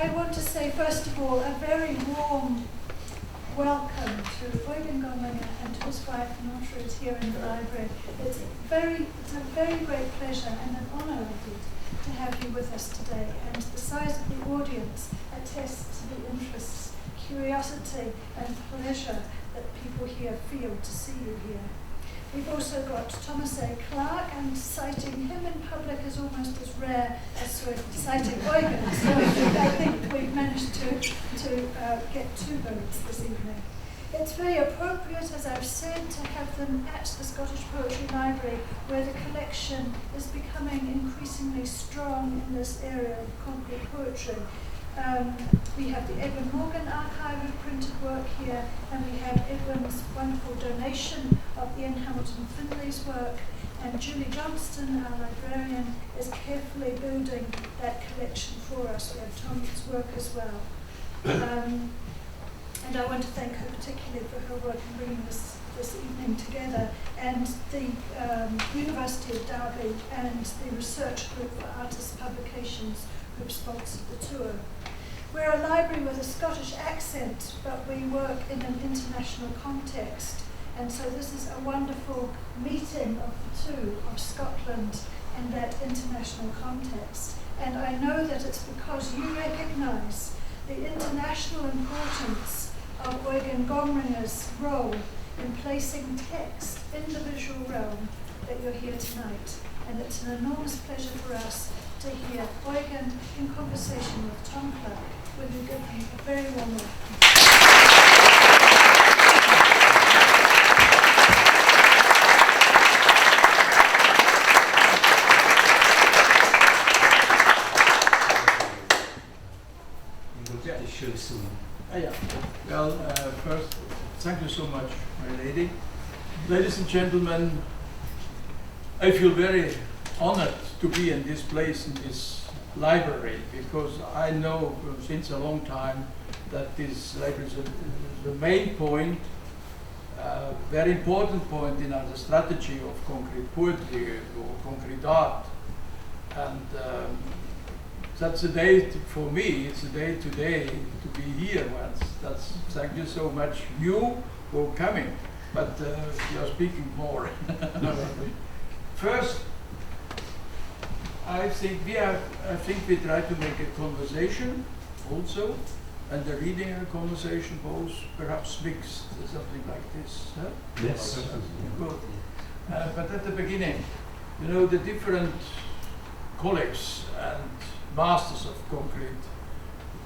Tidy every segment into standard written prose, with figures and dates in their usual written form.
I want to say, first of all, a very warm welcome to Eugen Gomringer and to his wife Nortrud here in the library. It's a very great pleasure and an honour indeed to have you with us today, and the size of the audience attests to the interest, curiosity and pleasure that people here feel to see you here. We've also got Thomas A. Clarke, and citing him in public is almost as rare as citing Eugen, so I think we've managed to get 2 votes this evening. It's very appropriate, as I've said, to have them at the Scottish Poetry Library, where the collection is becoming increasingly strong in this area of concrete poetry. We have the Edwin Morgan archive of printed work here, and we have Edwin's wonderful donation of Ian Hamilton Finley's work, and Julie Johnston, our librarian, is carefully building that collection for us. We have Tom's work as well. And I want to thank her particularly for her work in bringing this evening together, and the University of Derby and the Research Group for Artist Publications who've sponsored the tour. We're a library with a Scottish accent, but we work in an international context, and so this is a wonderful meeting of the two, of Scotland and that international context. And I know that it's because you recognise the international importance of Eugen Gomringer's role in placing text in the visual realm that you're here tonight. And it's an enormous pleasure for us to hear Eugen in conversation with Tom Clarke. Will you give him a very warm welcome? Well, first, thank you so much, my lady. Ladies and gentlemen, I feel very honored to be in this place, in this library, because I know since a long time that this library is the main point, very important point in the strategy of concrete poetry or concrete art. And that's a day for me, it's a day today to be here. That's thank you so much, you for coming, but you're speaking more. First, I think we try to make a conversation also, and the reading and conversation both perhaps mixed, something like this. Huh? Yes. Good. But at the beginning, you know, the different colleagues and masters of concrete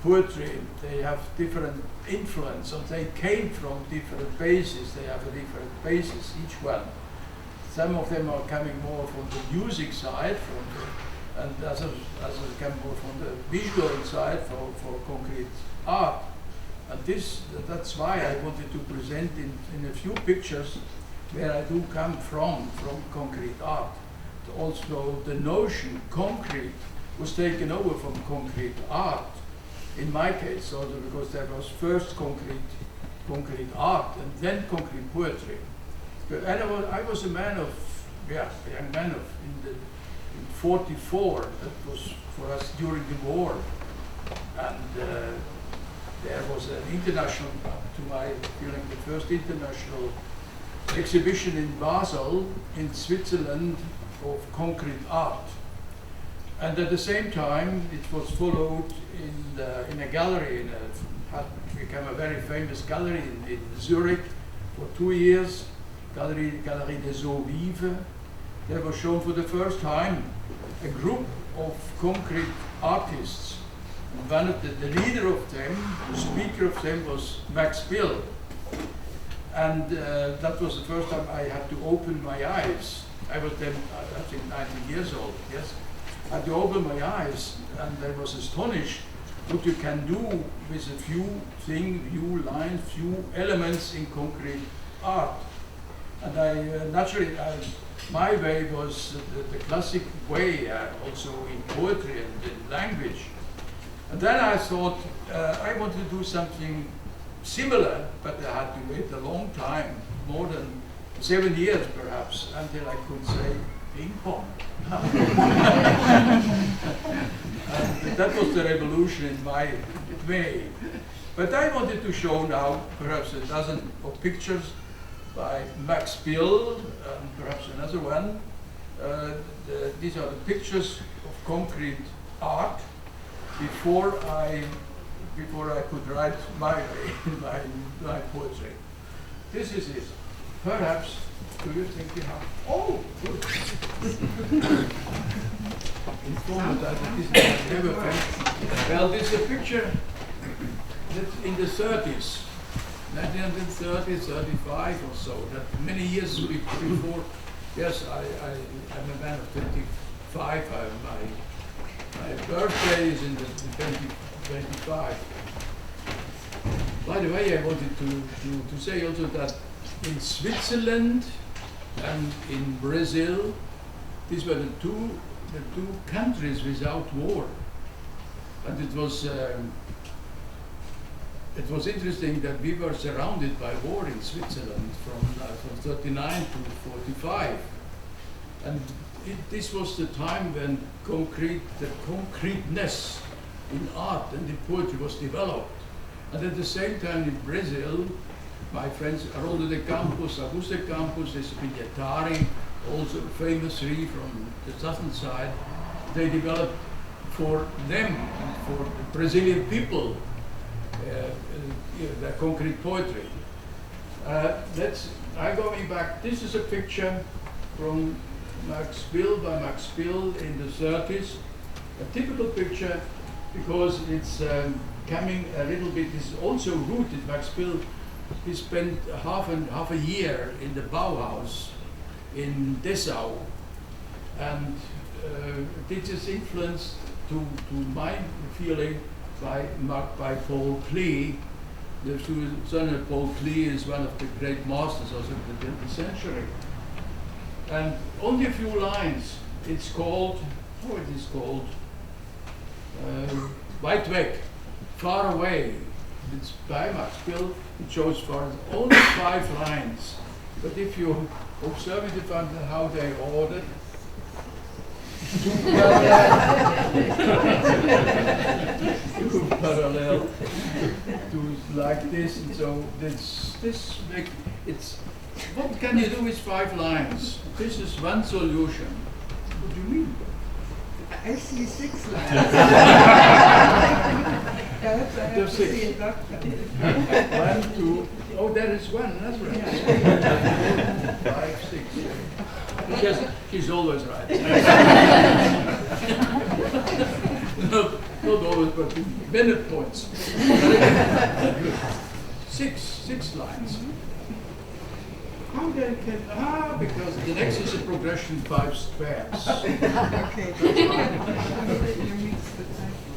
poetry, they have different influence, and they came from different bases. They have a different basis, each one. Some of them are coming more from the music side, and others come more from the visual side for concrete art. And that's why I wanted to present in a few pictures where I do come from concrete art. Also, the notion concrete was taken over from concrete art, in my case also, because there was first concrete art and then concrete poetry. And I was a man of, a young man of in 44. That was for us during the war, and there was an international, to my feeling, the first international exhibition in Basel, in Switzerland, of concrete art. And at the same time, it was followed in a gallery, had become a very famous gallery in Zurich for 2 years, Galerie des Eaux Vives. There was shown for the first time a group of concrete artists. And one of the leader of them, the speaker of them, was Max Bill. And that was the first time I had to open my eyes. I was then, I think, 19 years old, yes. I had to open my eyes, and I was astonished what you can do with a few lines, few elements in concrete art. And my way was the classic way, also in poetry and in language. And then I thought I wanted to do something similar, but I had to wait a long time, more than 7 years perhaps, until I could say ping pong. And that was the revolution in my way. But I wanted to show now perhaps a dozen of pictures by Max Bill, and perhaps another one. These are the pictures of concrete art before I could write my way, my poetry. This is it. Perhaps, do you think you have? Oh, good. Informed that this is never finished. Well, this is a picture that's in the 30s, 1930, 35 or so, that many years before. Yes, I'm a man of 25. My birthday is in the 25. By the way, I wanted to say also that in Switzerland and in Brazil, these were the two countries without war, and it was interesting that we were surrounded by war in Switzerland from 39 to 45, and this was the time when the concreteness in art and in poetry was developed. And at the same time in Brazil, my friends Haroldo de Campos, Augusto de Campos, Espinhetari, also famous three from the southern side, they developed for them and for the Brazilian people their concrete poetry. I'm going back. This is a picture from Max Bill, by Max Bill in the 30s. A typical picture because it's coming a little bit, is also rooted. Max Bill, he spent half a year in the Bauhaus in Dessau, and this is influenced to my feeling by Paul Klee. The son of Paul Klee is one of the great masters also of the 20th century. And only a few lines. It's called, how it is called? Weit weg, far away. It's by Max Bill. It shows for only 5 lines. But if you observe it, you find how they ordered. Parallel to like this, and so this make it's. What can you do with 5 lines? This is one solution. What do you mean? I see 6 lines. Perhaps I have There's to 6. see a doctor. 1, 2. Oh, there is one. That's right. 5, 6. She's always right. Not always, but minute points. 6 lines. How they can, because the next is a progression 5 squares. Okay.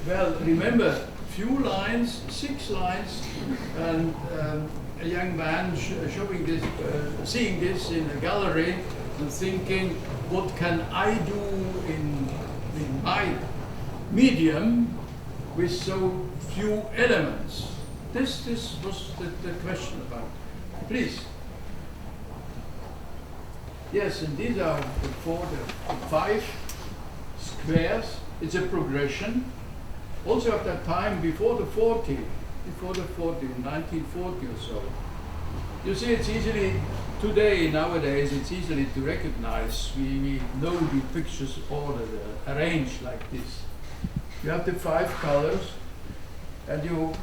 Well, remember, few lines, 6 lines, and a young man showing this, seeing this in a gallery and thinking, what can I do in my medium with so few elements? This was the question about. Please. Yes, and these are the 5 squares. It's a progression. Also at that time, before the 40, 1940 or so. You see, it's easily, nowadays, it's easily to recognize. We know the pictures ordered, arranged like this. You have the 5 colors, and you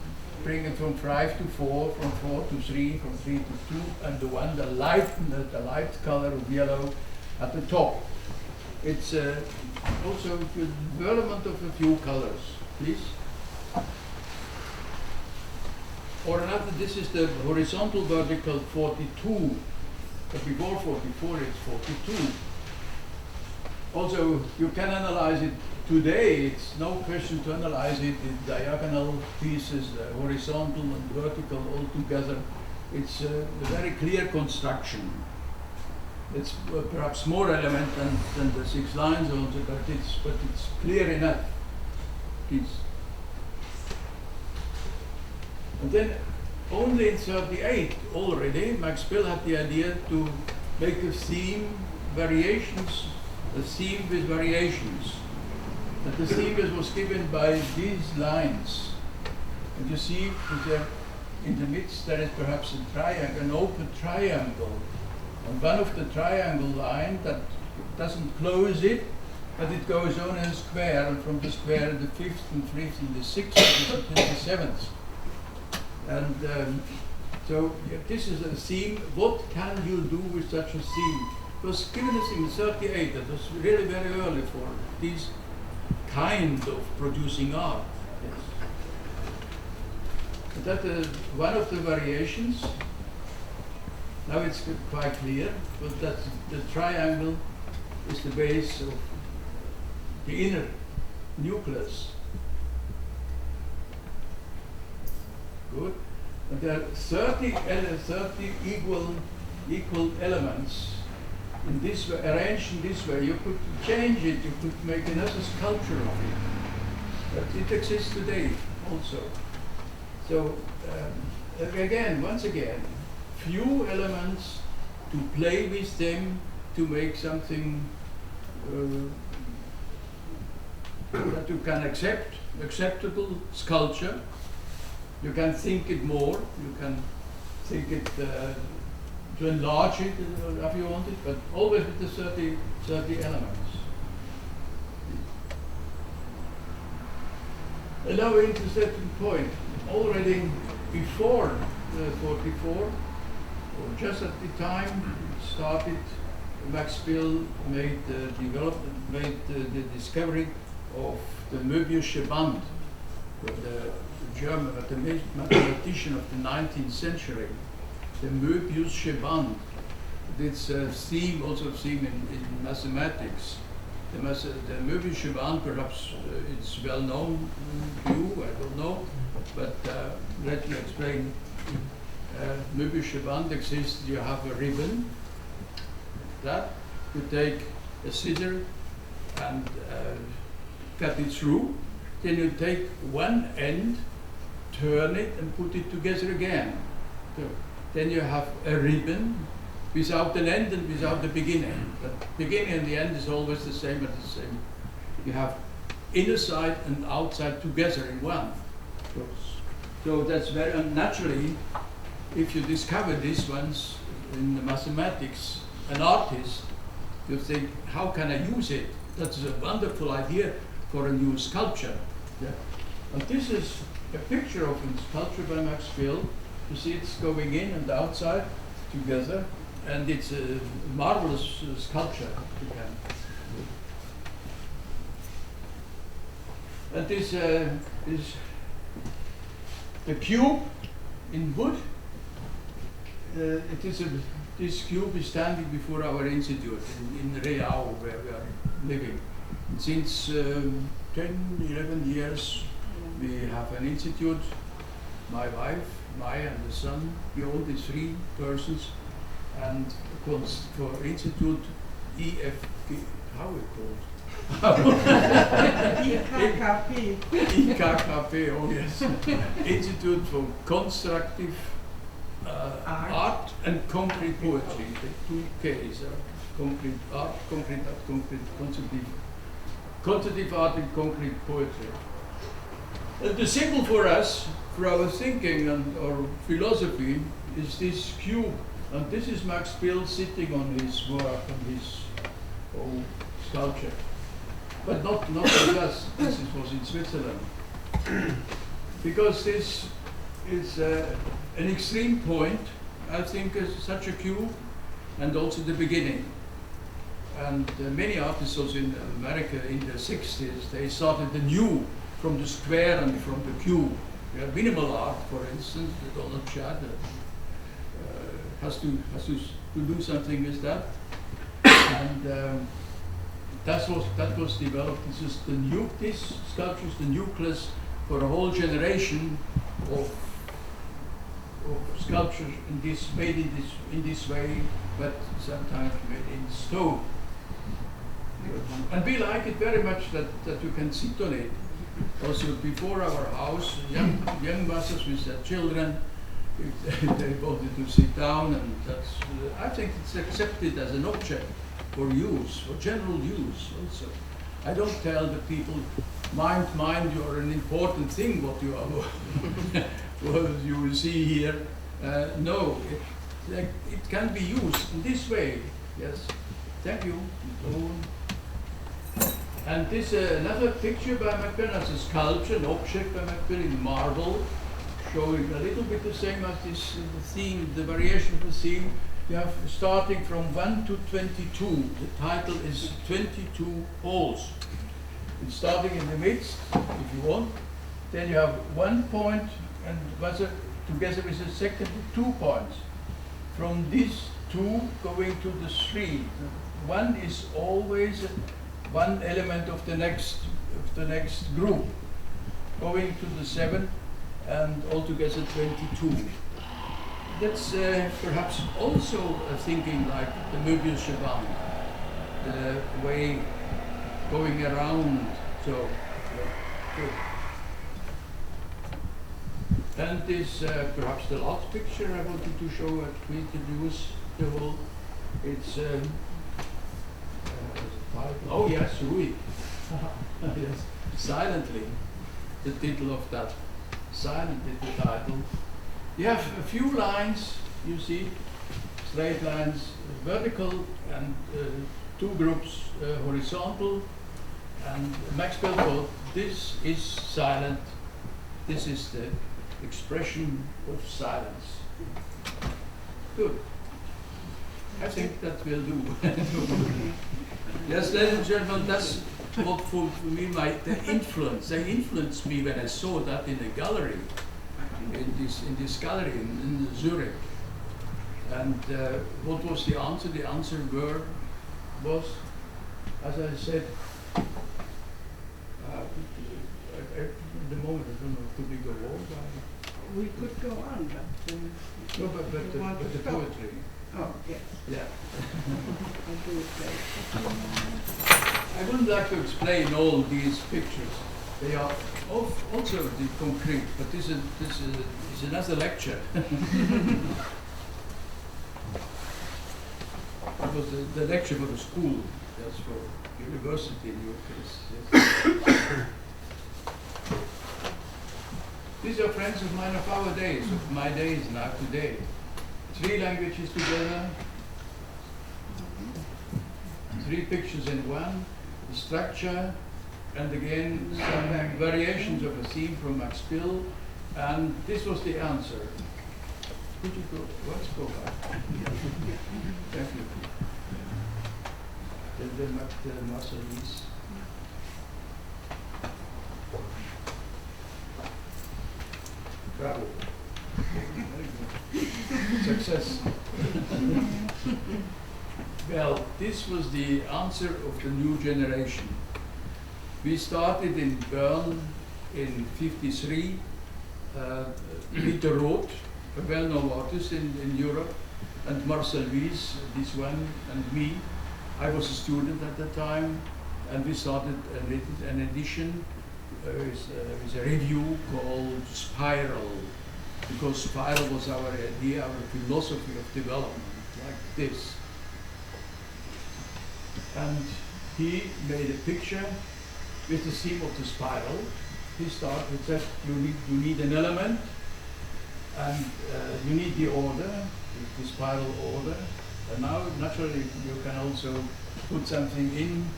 bring it from 5 to 4, from 4 to 3, from 3 to 2, and the light color of yellow at the top. It's also the development of a few colors, please. Or another, this is the horizontal vertical 42, but before 44 it's 42. Also, you can analyze it today. It's no question to analyze it in diagonal pieces, horizontal and vertical all together. It's a very clear construction. It's perhaps more element than the 6 lines also, but it's clear enough. Please. And then only in 38 already, Max Bill had the idea to make a theme, variations, a theme with variations. And the theme was given by these lines. And you see in the midst there is perhaps a triangle, an open triangle. And one of the triangle line that doesn't close it, but it goes on in a square, and from the square the fifth and fifth and the sixth and the seventh. And so this is a theme. What can you do with such a theme? It was given us in 38. That was really very early for this kind of producing art. Yes. But that one of the variations. Now it's quite clear, but that the triangle is the base of the inner nucleus. Good. And there are 30 equal elements in this way, arranged in this way. You could change it, you could make another sculpture of it. But it exists today also. So once again, few elements to play with them to make something that you can acceptable sculpture. You can think it more, you can think it to enlarge it if you want it, but always with the 30 elements. And now we're into a certain point. Already before 44, or just at the time it started, Max Bill made the discovery of the Möbiusche Band, the German mathematician of the 19th century, the Möbiusche Band. It's a theme, also a theme in mathematics. The Möbiusche Band, perhaps it's well known to you, I don't know, but let me explain. Möbiusche Band exists. You have a ribbon that you take a scissor and cut it through. Then you take one end, turn it, and put it together again. So then you have a ribbon without an end and without the beginning. The beginning and the end is always the same at the same. You have inner side and outside together in one. So that's very unnaturally. If you discover these ones in the mathematics, an artist, you think, how can I use it? That's a wonderful idea for a new sculpture. Yeah. And this is a picture of a sculpture by Max Bill. You see it's going in and outside together, and it's a marvelous sculpture. And this is the cube in wood. This cube is standing before our institute in Real, where we are living. And since 10, 11 years, we have an institute. My wife, Maya, and the son. We all these 3 persons, and for institute EFG. How we called? IKKP. IKKP, oh yes. Institute for Constructive Art and Concrete Poetry. The 2 Ks are concrete art, constructive art and concrete poetry. And the symbol for us, for our thinking and our philosophy, is this cube. And this is Max Bill sitting on his work, on his old sculpture. But not with us. This was in Switzerland. Because this is an extreme point, I think, is such a cube, and also the beginning. And many artists also in America in the 60s, they started anew from the square and from the cube. Minimal art, for instance, Donald Judd has to do something with that. And that was developed. This is this sculpture is the nucleus for a whole generation of sculptures made in this way, but sometimes made in stone. And we like it very much that you can sit on it. Also before our house, young mothers with their children, they wanted to sit down, and that's. I think it's accepted as an object for use, for general use also. I don't tell the people, mind, you're an important thing, what you are, what you will see here. No, it can be used in this way. Yes, thank you. And this another picture by McBain as a sculpture, an object by McBain in marble, showing a little bit the same as this theme, the variation of the theme. You have starting from 1 to 22. The title is 22 holes. It's starting in the midst, if you want. Then you have 1 point and together with the second 2 points. From these 2 going to the 3. 1 is always one element of the next group, going to the 7 and altogether 22. That's perhaps also thinking like the Möbius Chaban, the way going around. So, good. And this perhaps the last picture I wanted to show to introduce the whole. It's oh yes, Rui. Yes, silently, the title of that. Silently, the title. You have a few lines, you see, straight lines, vertical, and 2 groups horizontal. And Maxwell thought this is silent. This is the expression of silence. Good. I think that will do. Yes, ladies and gentlemen, that's what for me the influence. They influenced me when I saw that in a gallery, in this gallery in Zurich. And what was the answer? The answer was, as I said, at the moment I don't know, could we go on? We could go on, but No, but the poetry. Oh, yes. Yeah. I do it I wouldn't like to explain all these pictures. They are also the concrete, but this is another lecture. It was the lecture for the school, that's for university in your case. Yes. These are friends of mine of our days, of my days now today. 3 languages together, 3 pictures in one, the structure, and again some variations of a theme from Max Bill, and this was the answer. Could you go? Let's go back. Thank you. The Marseillese. Bravo. Success. Well, this was the answer of the new generation. We started in Bern in '53. Peter Roth, a well-known artist in Europe, and Marcel Wies, this one, and me. I was a student at the time, and we started an edition with a review called Spiral, because spiral was our idea, our philosophy of development, like this. And he made a picture with the theme of the spiral. He started with that you need an element, and you need the order, the spiral order. And now, naturally, you can also put something in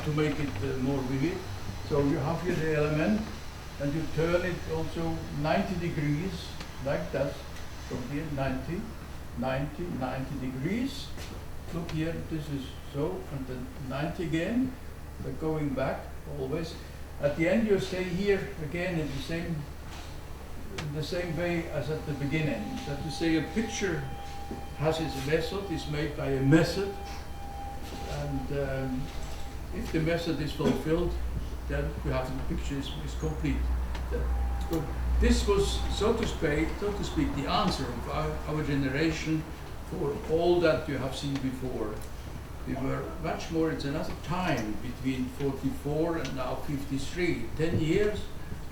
to make it more vivid. So you have here the element, and you turn it also 90 degrees, like that, from here, 90, 90 degrees. Look here, this is so, and then 90 again, but going back always. At the end, you stay here again in the same way as at the beginning. That to say, a picture has its method, is made by a method, and if the method is fulfilled, then you have the picture is complete. So this was, so to speak, the answer of our generation for all that you have seen before. We were much more, it's another time between 44 and now 53, 10 years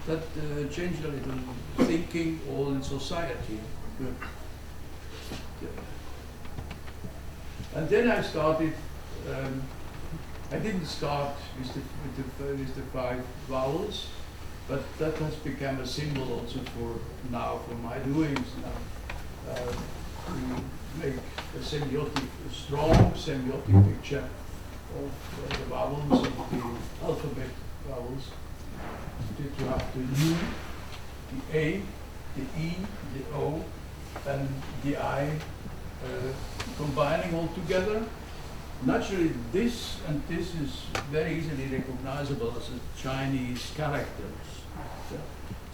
that changed a little thinking all in society. And then I started, I didn't start with the 5 vowels, but that has become a symbol also for now, for my doings now. We make a strong semiotic picture of the vowels, of the alphabet vowels. You have the U, the A, the E, the O, and the I combining all together. Naturally, this and this is very easily recognizable as a Chinese characters.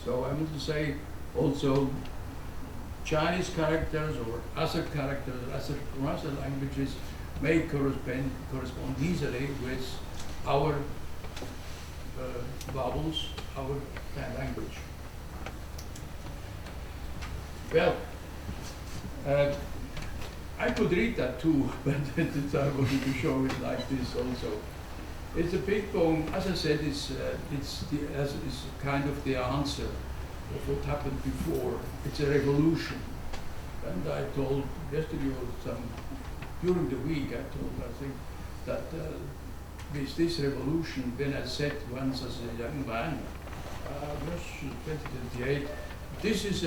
So I want to say also Chinese characters or other characters, other languages may correspond easily with our vowels, our language. Well, I could read that too, but I wanted to show it like this also. It's a ping pong, as I said, it's kind of the answer of what happened before. It's a revolution. And I told yesterday or during the week, I think, that with this revolution, when I said once as a young man, 2028, this is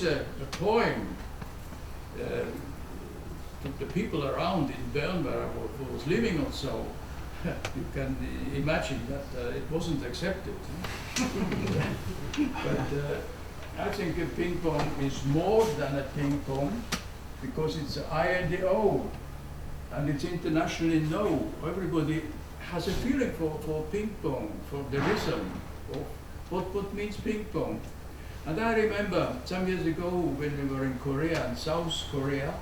a poem to the people around in Bern where I was living also. You can imagine that it wasn't accepted. But I think a ping pong is more than a ping pong because it's the I and the O, and it's internationally known. Everybody has a feeling for ping pong, for the rhythm, of what means ping pong. And I remember some years ago when we were in Korea, in South Korea,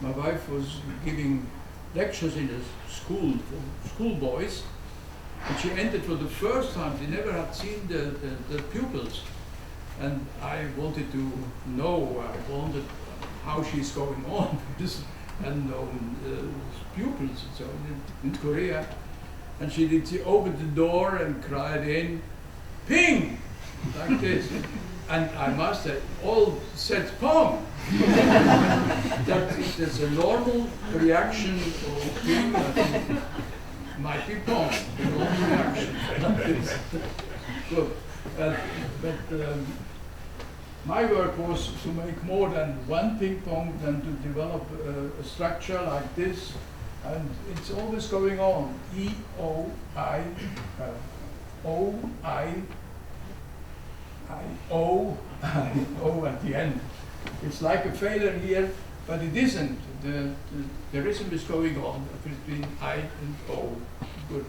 my wife was giving lectures in a school for schoolboys, and she entered for the first time. She never had seen the pupils, and I wanted to know. I wondered how she's going on with this unknown pupils and so on in Korea. And she opened the door and cried in, "Ping!" like this. And I must say, all said pong. That is a normal reaction of ping. I think might be pong, a normal reaction. Good. But my work was to make more than one ping pong, than to develop a structure like this. And it's always going on. E, O, I, O, I, O at the end. It's like a failure here, but it isn't. The rhythm is going on between I and O. Good.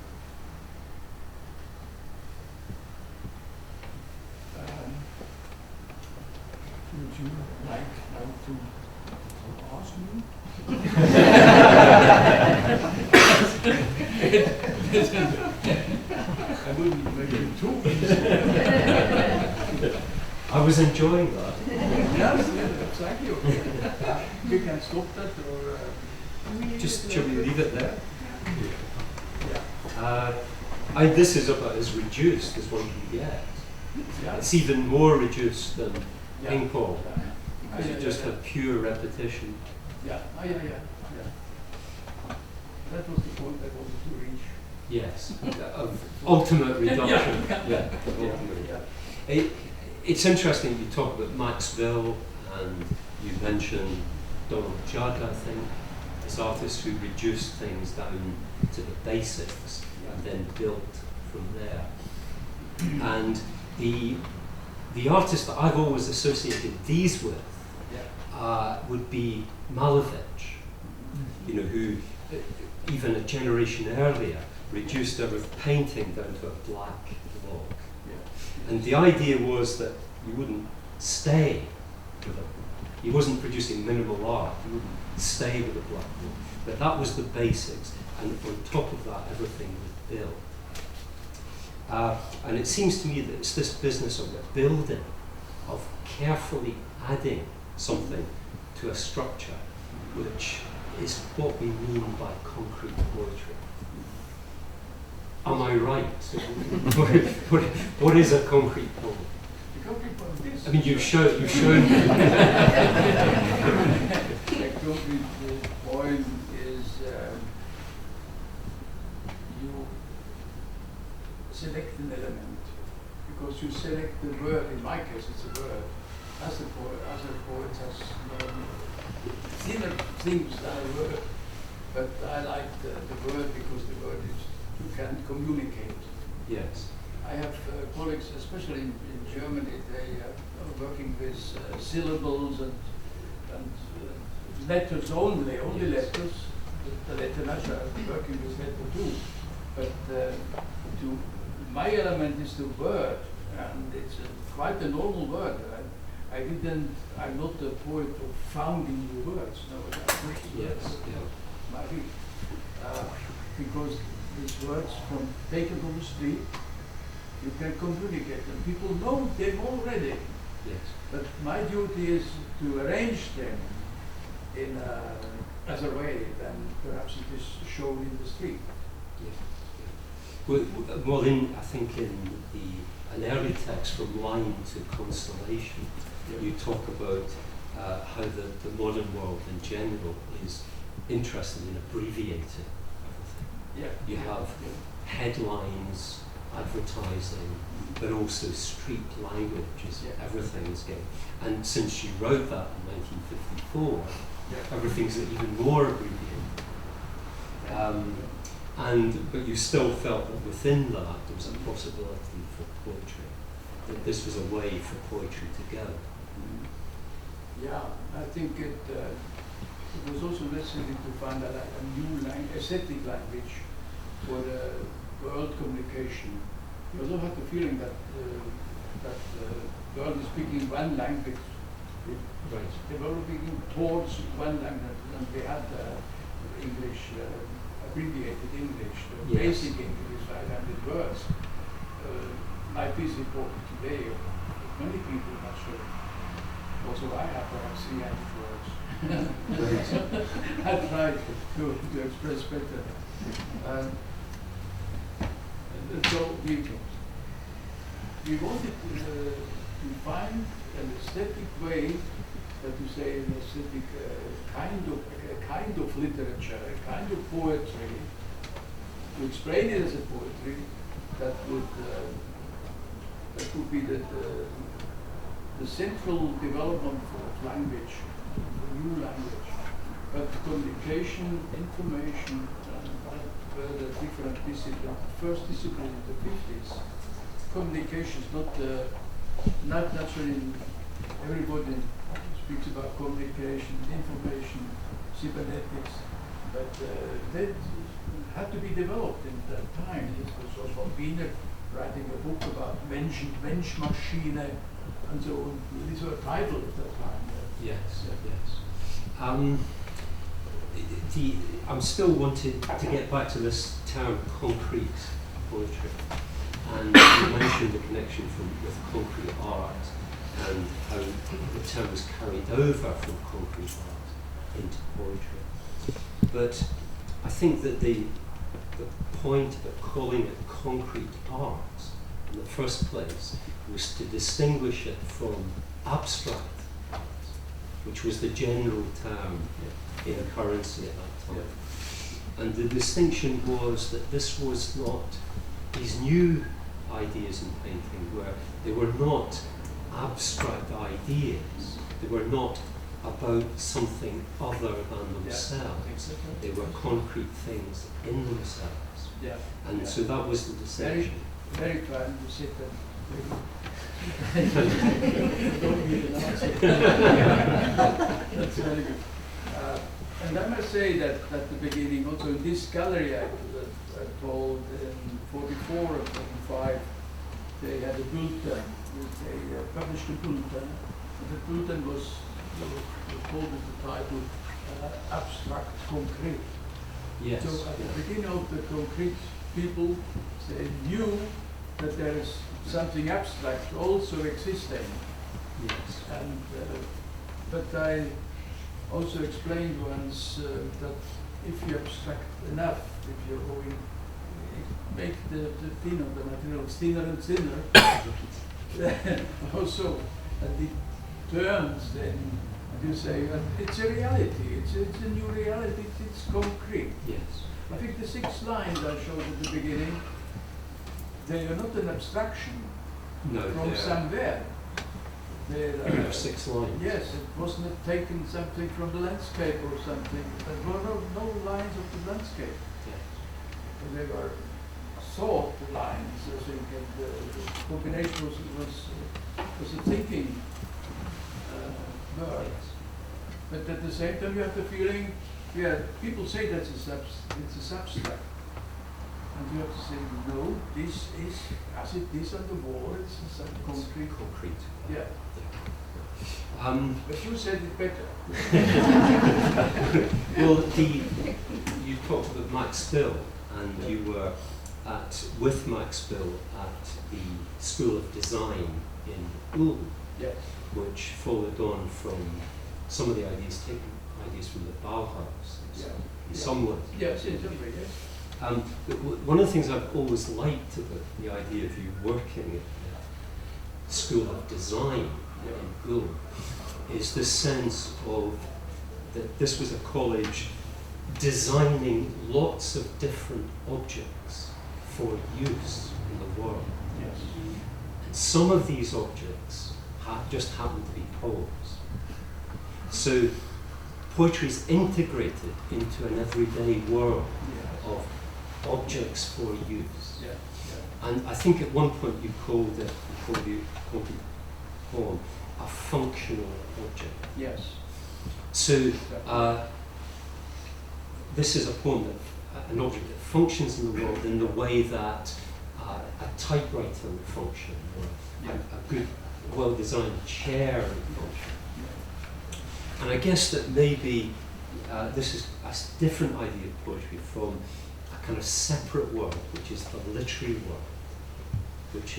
Would you like now to ask me? I wouldn't make it too easy. I was enjoying that. Yes, thank you. We can stop that, or Just shall we leave it there? Yeah. This is about as reduced as one can get. Yeah. It's even more reduced than Yeah. ping pong, Yeah. because you just have pure repetition. Yeah. Yeah. That was the point I wanted to reach. Yes, of ultimate reduction. Yeah. It's interesting you talk about Max Bill, and you mentioned Donald Judd, I think, as artists who reduced things down to the basics and then built from there. And the artist that I've always associated these with would be Malevich, who even a generation earlier reduced our painting down to a black block. And the idea was that you wouldn't stay with it. He wasn't producing minimal art, you wouldn't stay with a black block. But that was the basics, and on top of that, everything was built. And it seems to me that it's this business of the building, of carefully adding something to a structure, which is what we mean by concrete poetry. Am I right? What is a concrete poem? I mean, you've shown me. A concrete poem is because you select the word. In my case, it's a word. As a poet, other poets has thinner things than a word. But I like the word because the word is you can communicate. Yes. I have colleagues, especially in Germany, they are working with syllables and letters only Yes. letters. The letter natural working with letter too. But my element is the word, and it's quite a normal word. I'm not a poet of founding new words. No, that's not Yes. Yeah. my read. Because these words taken from the street, you can communicate them. People know them already. Yes. But my duty is to arrange them in other way than perhaps it is shown in the street. Well, I think in an early text from line to constellation, you talk about how the modern world in general is interested in abbreviating everything. Yeah. You have headlines, advertising, but also street language is everything is getting. And since you wrote that in 1954, everything's even more abbreviated. But you still felt that within that there was a possibility for poetry, that this was a way for poetry to go. Yeah, I think it was also necessary to find a new aesthetic language for the world communication. You also have the feeling that the world is speaking one language, developing towards one language, and we had English, abbreviated English, basic English, 500 words. My piece report today, many people are sure. Also, I have perhaps 300 words. I tried to express better. So we wanted to find an aesthetic way, that you say an aesthetic kind of literature, a kind of poetry, to explain it as a poetry that would be the central development of language, the new language. But communication, information, were the different disciplines. The first discipline in the 50s, communication is not naturally everybody speaks about communication, information, cybernetics, but that had to be developed in that time. It was also Wiener writing a book about Mensch-Maschine, and so on. These were titles at that time. Yes, yes. I'm still wanting to get back to this term concrete poetry, and you mentioned the connection with concrete art and how the term was carried over from concrete art into poetry. But I think that the point of calling it concrete art in the first place was to distinguish it from abstract art, which was the general term in currency at that time. And the distinction was that this was not these new ideas in painting, where they were not abstract ideas, they were not about something other than themselves. They were concrete things in themselves. And so that was the distinction. Very trying to sit and that's very good. And I must say that at the beginning, also in this gallery I told in 44 and 45, they had a bulletin. They published a bulletin. And the bulletin was called with the title Abstract Concrete. Yes. So at the beginning of the concrete people, they knew that there is something abstract also existing. Yes. And but I also explained once that if you abstract enough, if you're going make the thinner, the material thinner and thinner, also and it turns then. You say it's a reality. It's a new reality. It's concrete. Yes. I think the 6 lines I showed at the beginning, they are not an abstraction. No, from somewhere. there are 6 lines. Yes, it wasn't taken something from the landscape or something. There were no lines of the landscape. Yeah. They were thought lines, I think, and the combination was a thinking word. Yes. But at the same time, you have the feeling, yeah, people say that it's a substract. And you have to say, no, this is, as it is on the wall, it's a concrete. Concrete. Yeah. But you said it better. Well, you talked about Max Bill, and you were with Max Bill at the School of Design in Ulm, Yes. which followed on from some of the ideas from the Bauhaus. Yeah. In some ways. Yes, yes, yes. One of the things I've always liked about the idea of you working at the School of Design in Ulm is the sense of that this was a college designing lots of different objects for use in the world. Yes. And some of these objects just happen to be poems. So poetry is integrated into an everyday world of objects for use. Yeah. Yeah. And I think at one point you called it poem a functional object. Yes. So this is a poem that an object that functions in the world in the way that a typewriter would function, or a good, well-designed chair would function. And I guess that maybe this is a different idea of poetry from a kind of separate world, which is the literary world, which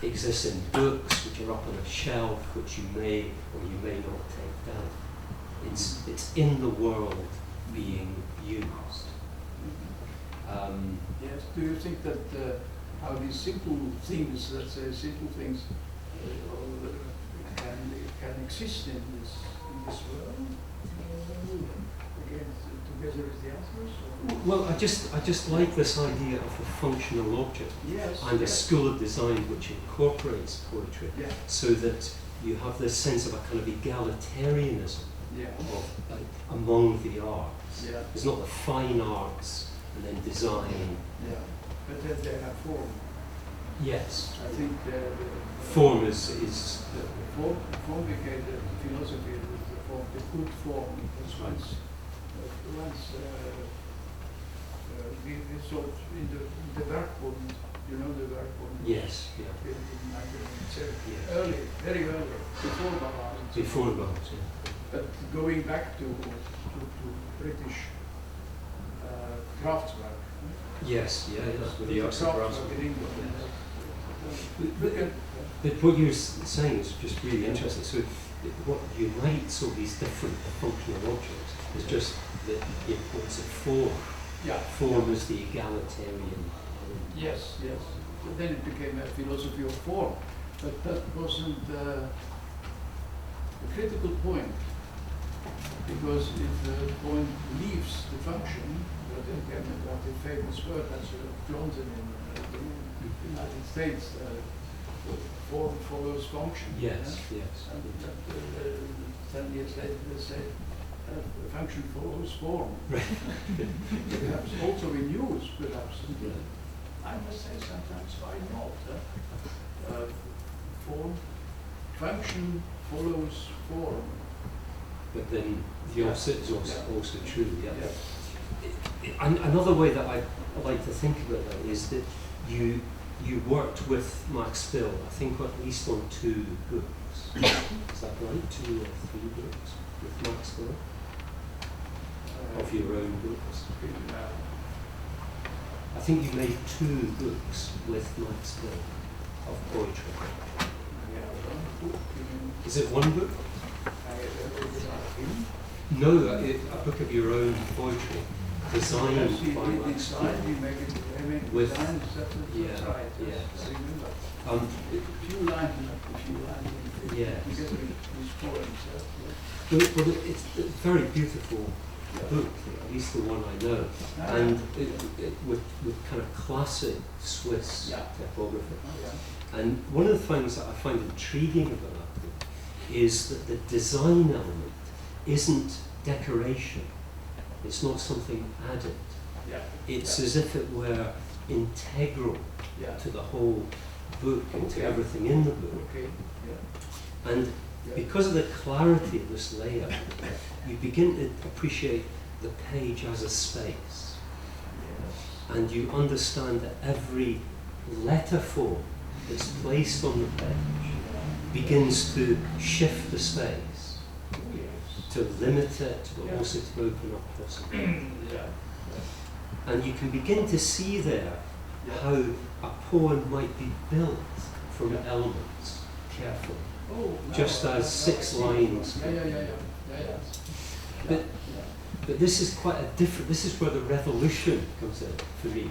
exists in books, which are up on a shelf, which you may or you may not take down. It's in the world being used. Yes. Do you think that how these simple things, let's say simple things, can exist in this world? Again, together with the others? Or? Well, I just like this idea of a functional object, Yes. and a yes. school of design which incorporates poetry, Yeah. so that you have this sense of a kind of egalitarianism Yeah. of among the arts. Yeah. It's not the fine arts and then design. Yeah. But then they have form. Yes, I think the form is the form became the philosophy of the form, the good form was once we thought in the Werkbund, you know the Werkbund? yes, yeah. In 1907, Yes. early, very early, before Bauhaus. Before about, yeah. But going back to British craftswork. Yes, yeah, yeah. With the arts and crafts. Craftswork in England. But, Look at but what you're saying is just really interesting. So what unites all these different functional objects is just the importance of form. yeah. Form is the egalitarian. Yes, yes. But then it became a philosophy of form. But that wasn't the critical point. Because if the point leaves the function, but then came about the famous word that's Johnson in the United States, form follows function. Yes, yeah? yes. And that, 10 years later they say function follows form. Perhaps also in use, perhaps. I must say sometimes why not? Form, function follows form. But then the opposite is also true, yeah. Yeah. Another way that I like to think about that is that you worked with Max Bill, I think at least on 2 books. Is that right? 2 or 3 books with Max Bill? Of your own books? I think you made 2 books with Max Bill of poetry. Is it 1 book? No, a book of your own poetry, designed by Max Bill. With right. Yes. A few lines. Yes. Together with poems. Well, it's very beautiful book, at least the one I know, and with kind of classic Swiss typography. And one of the things that I find intriguing about that book is that the design element isn't decoration. It's not something added. It's as if it were integral to the whole book and to everything in the book. And because of the clarity of this layout, you begin to appreciate the page as a space. And you understand that every letter form that's placed on the page begins to shift the space, to limit it, but also to open up possibilities. And you can begin to see there how a poem might be built from elements carefully, just as 6 lines. But this is quite a different, this is where the revolution comes in for me,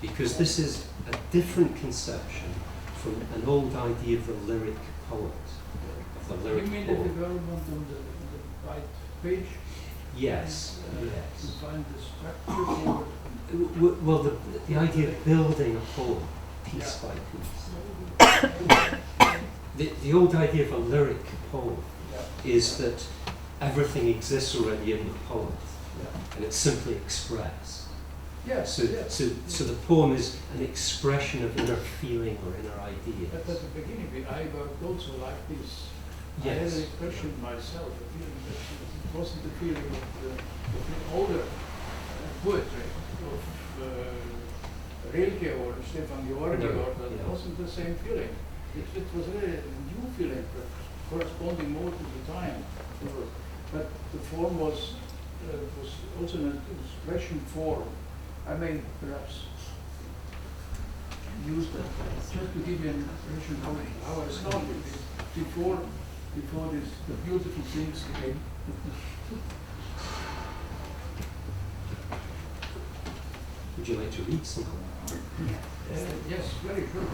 because this is a different conception from an old idea of the lyric poet, of the lyric You mean the poem. development on the right page? Yes, To yes. find the structure for Well, the idea of building a poem piece by piece. The old idea of a lyric poem is that everything exists already in the poet, and it's simply expressed. So the poem is an expression of inner feeling or inner But ideas. at the beginning, I worked also like this. I had Yes. an expression myself, a feeling that it wasn't the feeling of the older poetry, of Rilke or Stefan Georgi, No, or that wasn't the same feeling. It was really a new feeling, but corresponding more to the time. But the form was also an expression form. I mean, perhaps use that just to give you an impression how I started before this, the beautiful things came. Would you like to read something? Yes, very good.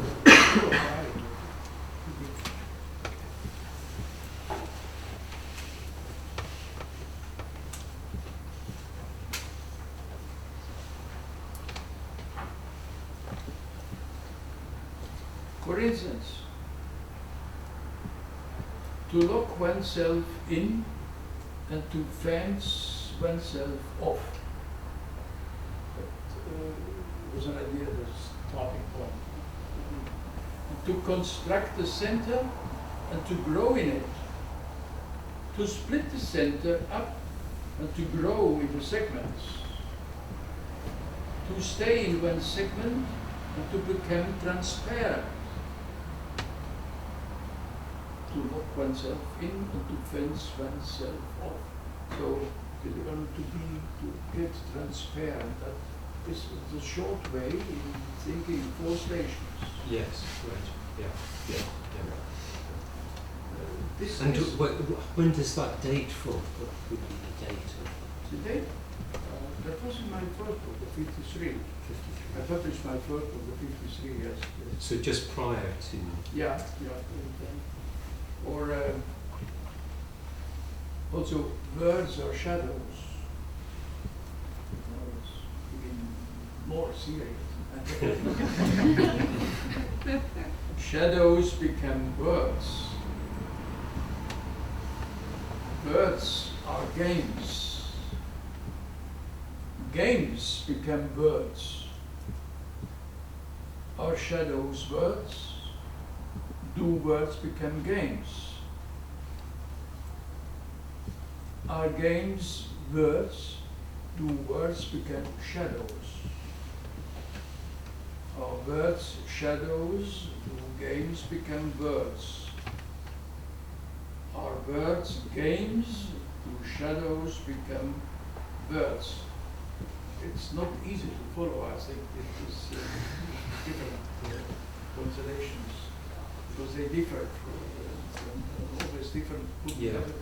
For instance, to lock oneself in and to fence oneself off. That was an idea, the starting point. To construct the center and to grow in it. To split the center up and to grow into segments. To stay in one segment and to become transparent. To lock oneself in and to fence oneself off. So to get transparent, that is the short way in thinking 4 stations. Yes, right. Yeah. This And is when does that date from? What would be the date of the date. That was in my first book, the 53. 53? I published my first book, the 53, yes. So just prior to... Yeah. Or also words or shadows. It's even more serious. Shadows become words. Words are games. Games become words. Are shadows words? Do words become games? Are games words? Do words become shadows? Are words shadows? Do games become words? Are words games? Do shadows become words? It's not easy to follow, I think, it is different constellations, because they differ from always different book Yeah. together.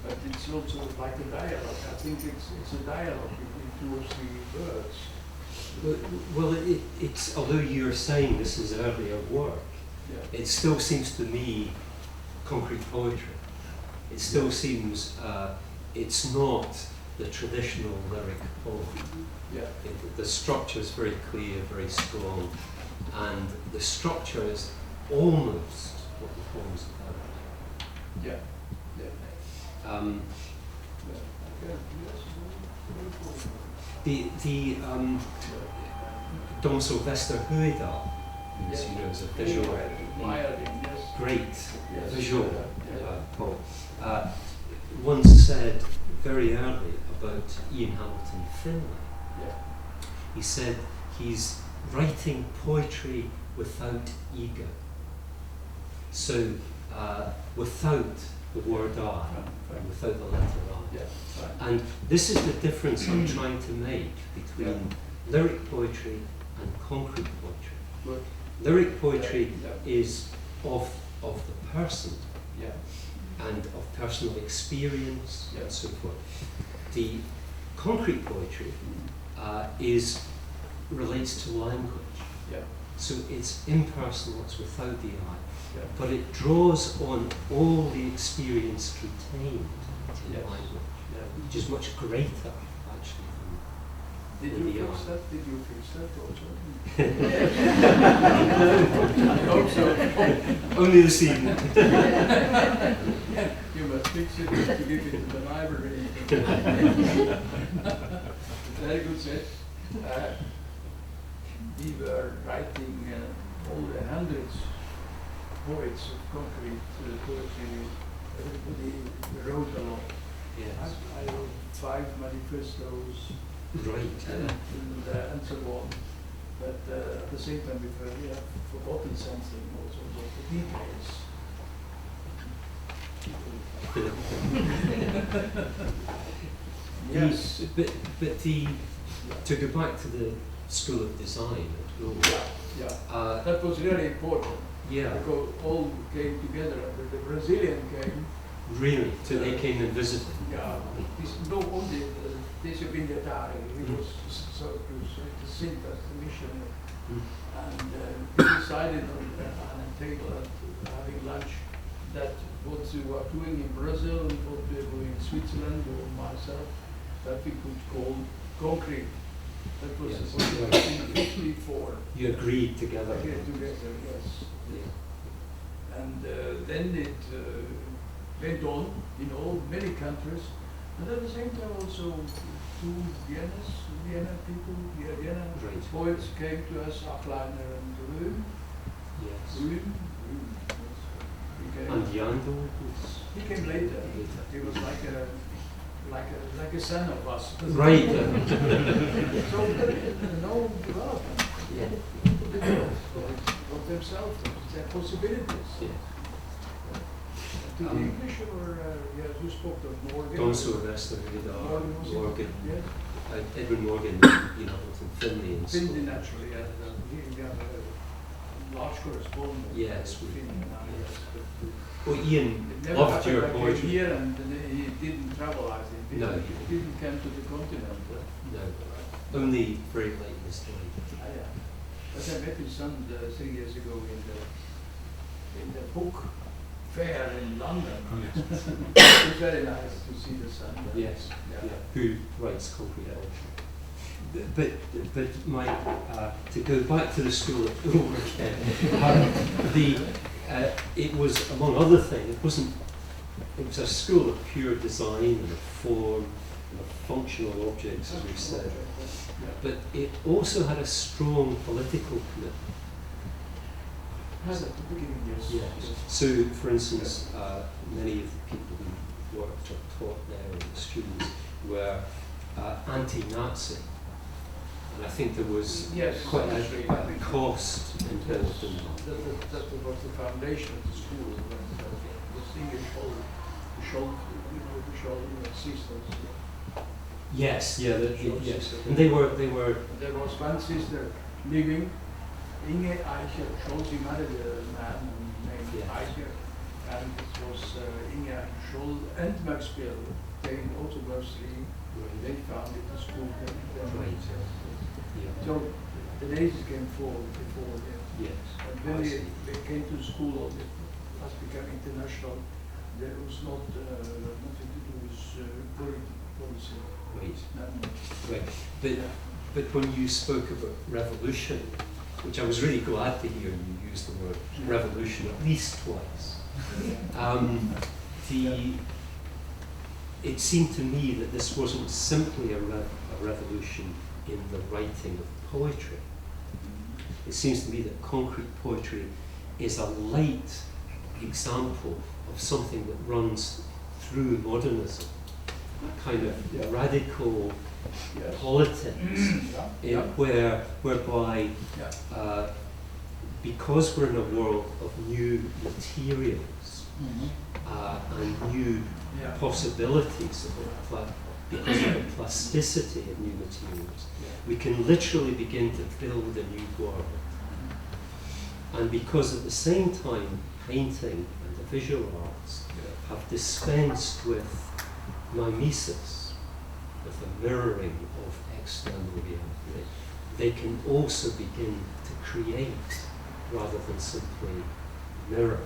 But it's also like a dialogue. I think it's a dialogue between 2 or 3 words. Well, it's although you're saying this is earlier work, Yeah. it still seems to me concrete poetry. It still seems it's not the traditional lyric poem. Yeah. The structure is very clear, very strong, and the structure is almost what the poem's about. Yeah. Yeah. The Dom Sylvester Huida, who's Yes. you know is a visual, Violin, yes. great Yes. visual Yeah. poet, once said very early about Ian Hamilton Finlay. Yeah. He said he's writing poetry without ego. So without the word I, and without the letter I. Yeah. Right. And this is the difference I'm trying to make between lyric poetry and concrete poetry. Good. Lyric poetry Yeah. is of the person Yeah. and of personal experience Yeah. and so forth. The concrete poetry relates to language. Yeah. So it's impersonal, it's without the I, Yeah. but it draws on all the experience contained in Yes. language, Yeah. which is much greater actually Did than you the fix I. that? Did you fix that also? I hope so. Only this evening. You must fix it to give it to the library. Very good set. We were writing all the hundreds poets of concrete poetry. Everybody wrote a lot. Yes. I wrote 5 manifestos Right. and so on. But at the same time, we have forgotten something also about the details. Yes. But to go back to the School of Design at Rome, Yeah. That was really important yeah, because all came together. The Brazilian came. really. So they came and visited. Yeah. This no only this Vignatari. He was so to sit as the missionary. Mm. And we decided on a table at having lunch that what we were doing in Brazil and what we were doing in Switzerland or myself, that we could call concrete. That was Yes. what we were in 54. You agreed together. Okay, together, yes. Yeah. And then it went on in all many countries. And at the same time also 2 Vienna people, Vienna Right. poets came to us, Achleiner and Röhm. Yes. Röhm, And Jandl was he came later. later. He was like a son of us. Right. So no development Yeah. of themselves, their possibilities. Yeah. To the English or yes, you spoke of Morgan. Don Sylvester Huida, Morgan was it? Morgan, Yes. Edwin Morgan, Hamilton Finlay, and so Finlay on. naturally, and we have a large correspondence. Yes, with we- Finlay now, yes. Well, Ian It never loved happened your like poetry. here, and he didn't travel, I think. No. He didn't come to the continent. No, only very late in his life. Yeah. But I met his son 3 years ago in the book fair in London. It was very nice to see the son. Yes. Yeah. Yeah. Who writes concrete poetry? But my to go back to the school of it was, among other things, it was a school of pure design and of form and of functional objects, as we said. But it also had a strong political commitment. Has at the beginning, yes. Yes. So, for instance, many of the people who worked or taught there, and the students, were anti-Nazi. And I think there was Yes, quite actually, a cost involved in that. That was the foundation of the school. The English the Scholl sisters. Yes, yeah, Scholl yes. sisters. And they were. There was one sister living, Inge Eicher Scholl. She married a man named Yes. Eicher, and it was Inge Scholl and Max Bill. They also mostly they founded the school. Right. Yeah. So the Nazis came forward before them. Yes. And I when see. they came to school, it has become international. There was not nothing to do with policy. Right. No. Right. But when you spoke about revolution, which I was really glad to hear you use the word revolution at least twice, it seemed to me that this wasn't simply a revolution in the writing of poetry. It seems to me that concrete poetry is a light example of something that runs through modernism, a kind of radical politics, whereby because we're in a world of new materials and new possibilities because of the plasticity of new materials, we can literally begin to build a new world. And because at the same time painting and the visual arts have dispensed with mimesis, with the mirroring of external reality, they can also begin to create rather than simply mirror.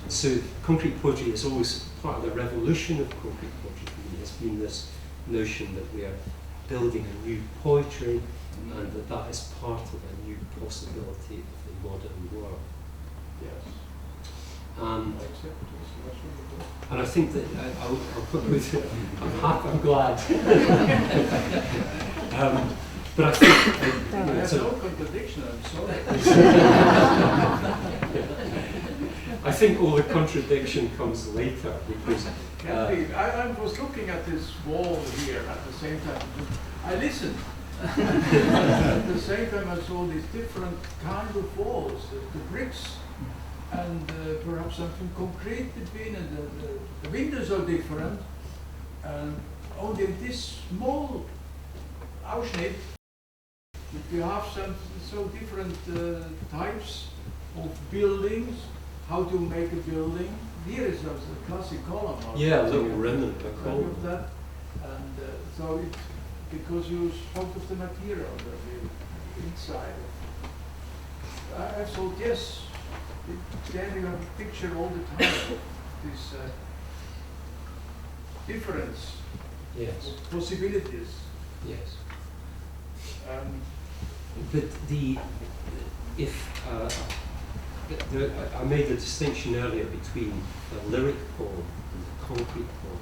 And so concrete poetry is always part of the revolution of concrete poetry for me. Has been this notion that we are building a new poetry and that is part of a new possibility of the modern world. And I think that I'll put with it, I'm glad. But I think There's no contradiction, I'm sorry. I think all the contradiction comes later because I was looking at this wall here at the same time. I listened. At the same time I saw these different kind of walls, the bricks and perhaps something concrete between, and the windows are different. And only in this small Ausschnitt you have some so different types of buildings, how to make a building. Here is a classic column. Yeah, a little remnant of that. And so it, because you spoke of the material, the inside. I thought, yes, there you have a picture all the time of this difference of possibilities. Yes. But I made the distinction earlier between the lyric poem and the concrete poem.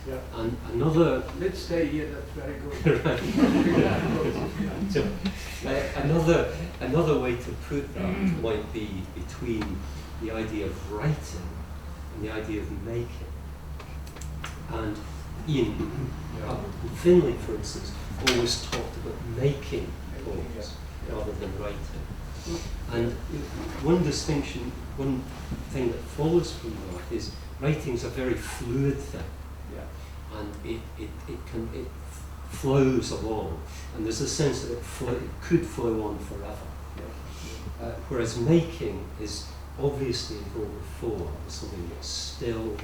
Yeah. And another. Let's stay here. That's very good. So, another way to put that might be between the idea of writing and the idea of making. And in Finlay, for instance, always talked about making poems rather than writing. And one distinction, one thing that follows from that is writing is a very fluid thing. And it flows along, and there's a sense that it could flow on forever. Whereas making is obviously involved with form, as something that's still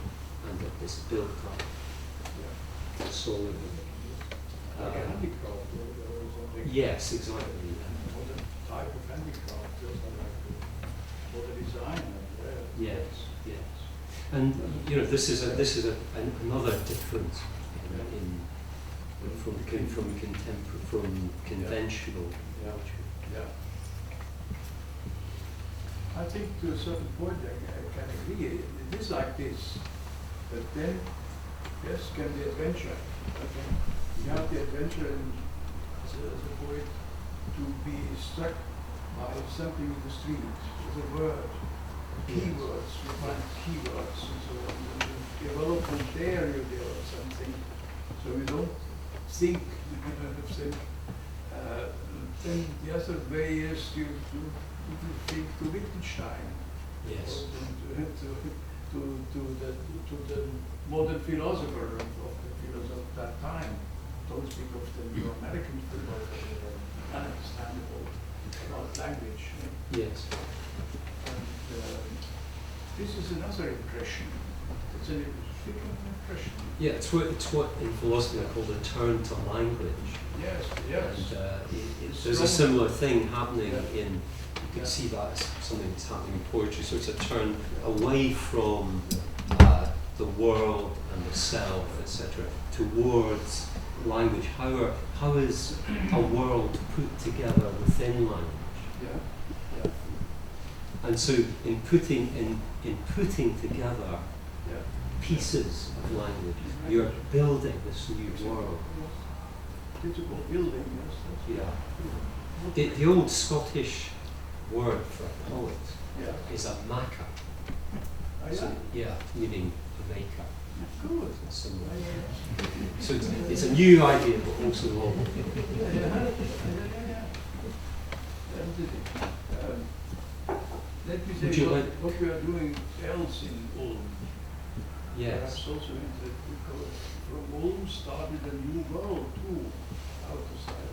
and that is built up solidly. Like a handicraft or something. Yes, exactly. What a type of handicraft, or the design. Yes, yes. And you know, this is another difference from conventional poetry. Yeah. I think to a certain point I can agree. It is like this, but then yes, can be adventure. Okay. You have the adventure as a poet to be struck by something in the street, as a word. Keywords, you find keywords, and so on. The development there you develop something. So you don't think, then the other way is you think to Wittgenstein. Yes. To the modern philosopher of the philosopher of that time. Don't speak of the New American philosopher, ununderstandable about language. Yes. This is another impression. It's an impression. Yeah, it's what in philosophy I call the turn to language. Yes, yes. And there's a similar thing happening in, you could see that as something that's happening in poetry, so it's a turn away from the the world and the self, etc., towards language. How is a world put together within language? Yeah. And so in putting together Yeah. pieces of language, you're building this new world. Digital building, yes. Yeah. The old Scottish word for poet Yeah. is a maker. Oh, So, yeah. yeah, meaning a maker. Good. Somewhere. Yeah. So it's a new idea, but also old. Let me Would say you what, like- what we are doing else in Ulm. Yes. Perhaps also because from Ulm started a new world too. How to say,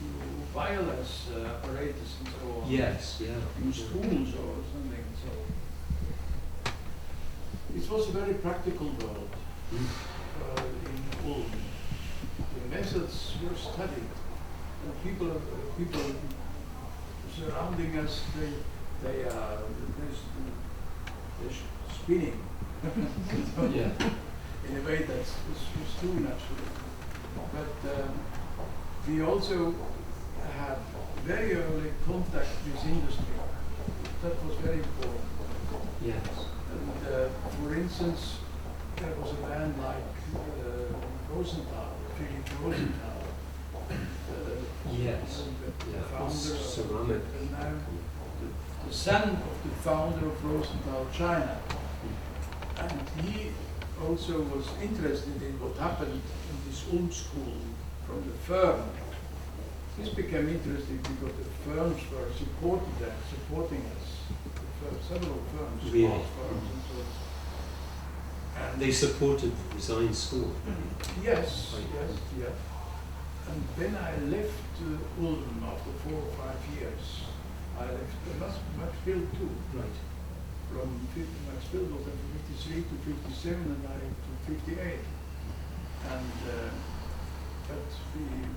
new wireless apparatus and so on. Yes, yeah. New schools or something. So it was a very practical world in Ulm. The methods were studied. People surrounding us, they're spinning. Yeah. In a way that's was true naturally. But we also had very early contact with industry. That was very important. Yes. And for instance, there was a man like Rosenthal, Philip Rosenthal. Yes. And the Yeah. founder Ceramic. and now the son of the founder of Rosenthal China. And he also was interested in what happened in this Ulm school from the firm. This became interesting because the firms were supporting us. Several firms, Really? small firms and so on. And They supported the design school. yes, Right. yes, yeah. And then I left Ulm after 4 or 5 years. I left Maxfield too. Right. From Maxfield was from 53 to 57 and I to 58. And but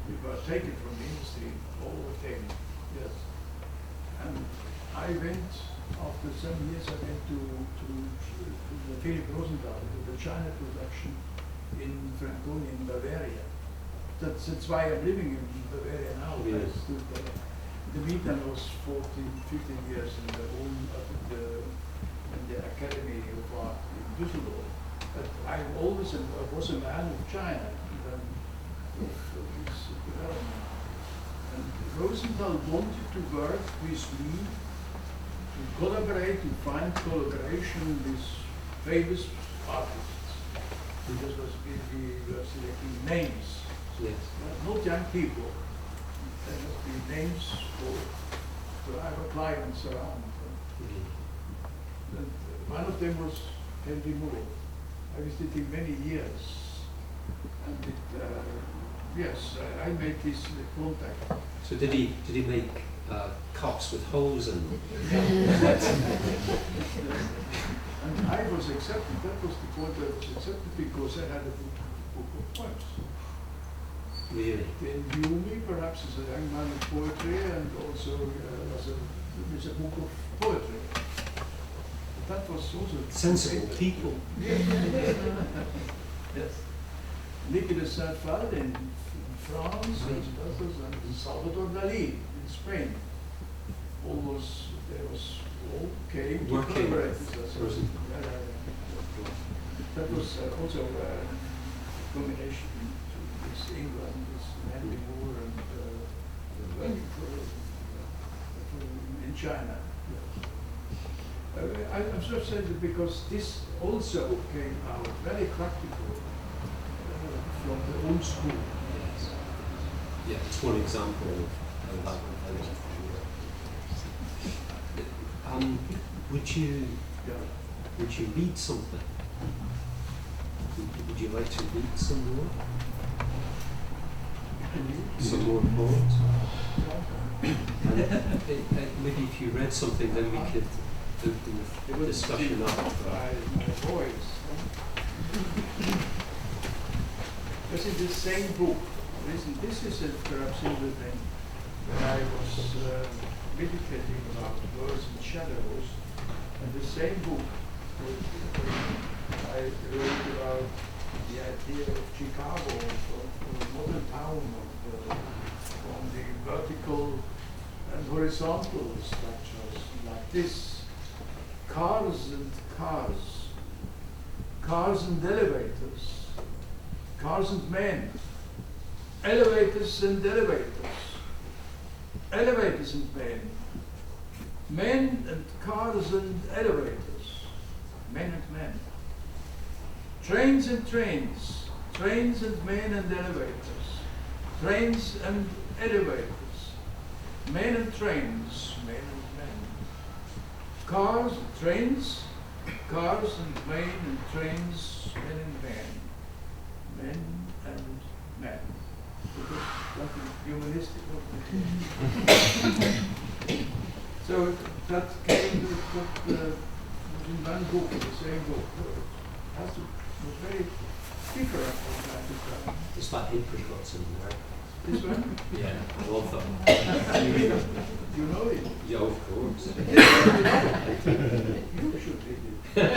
we were taken from the industry, all of them, yes. And I went, after some years, I went to the Philip Rosenthal, to the China production in Franconia in Bavaria. That's why I'm living in Bavaria now. Yes. I stood there. In the meantime, I was 15 years in the Academy of Art in Düsseldorf. But I always was a man of China, of this development. And Rosenthal wanted to work with me, to collaborate, to find collaboration with famous artists. Because we were selecting names. Yes. Not young people. There must be names for our clients around. And one of them was Henry Moore. I visited him many years. And yes, I made this contact. So did he make cups with holes in them? And I was accepted. That was the point I was accepted because I had a book of poems. Really? They knew me perhaps as a young man of poetry and also with a book of poetry. That was also Sensible people. Yes. Nicolas Saint-Phal in France and others, and Salvador Dali in Spain. All came to Working collaborate with with us. Rosenthal. That was also a combination with England, with Henry Moore and working in China. I'm just saying that because this also came out very practical from the old school. Yes. Yeah, it's one example of that. Would you read something? Would you like to read some more? Some more poems? And maybe if you read something, then we could open the discussion up. My voice. This is the same book. Listen, this is perhaps another thing. When I was meditating about words and shadows, and the same book, I I wrote about the idea of Chicago, of a modern town, from the vertical and horizontal structures like this. Cars and cars, cars and elevators, cars and men, elevators and elevators, elevators and men and cars and elevators, men and men, trains and trains, trains and men and elevators, trains and elevators, men and trains, men and men, cars and trains, cars and men and trains, men and men, men and men. Nothing humanistic. So that came in one book, the same book. Was very different from time to time. It's like apricots in America. This one? Yeah, I love them. You know it? Yeah, of course. You should read it.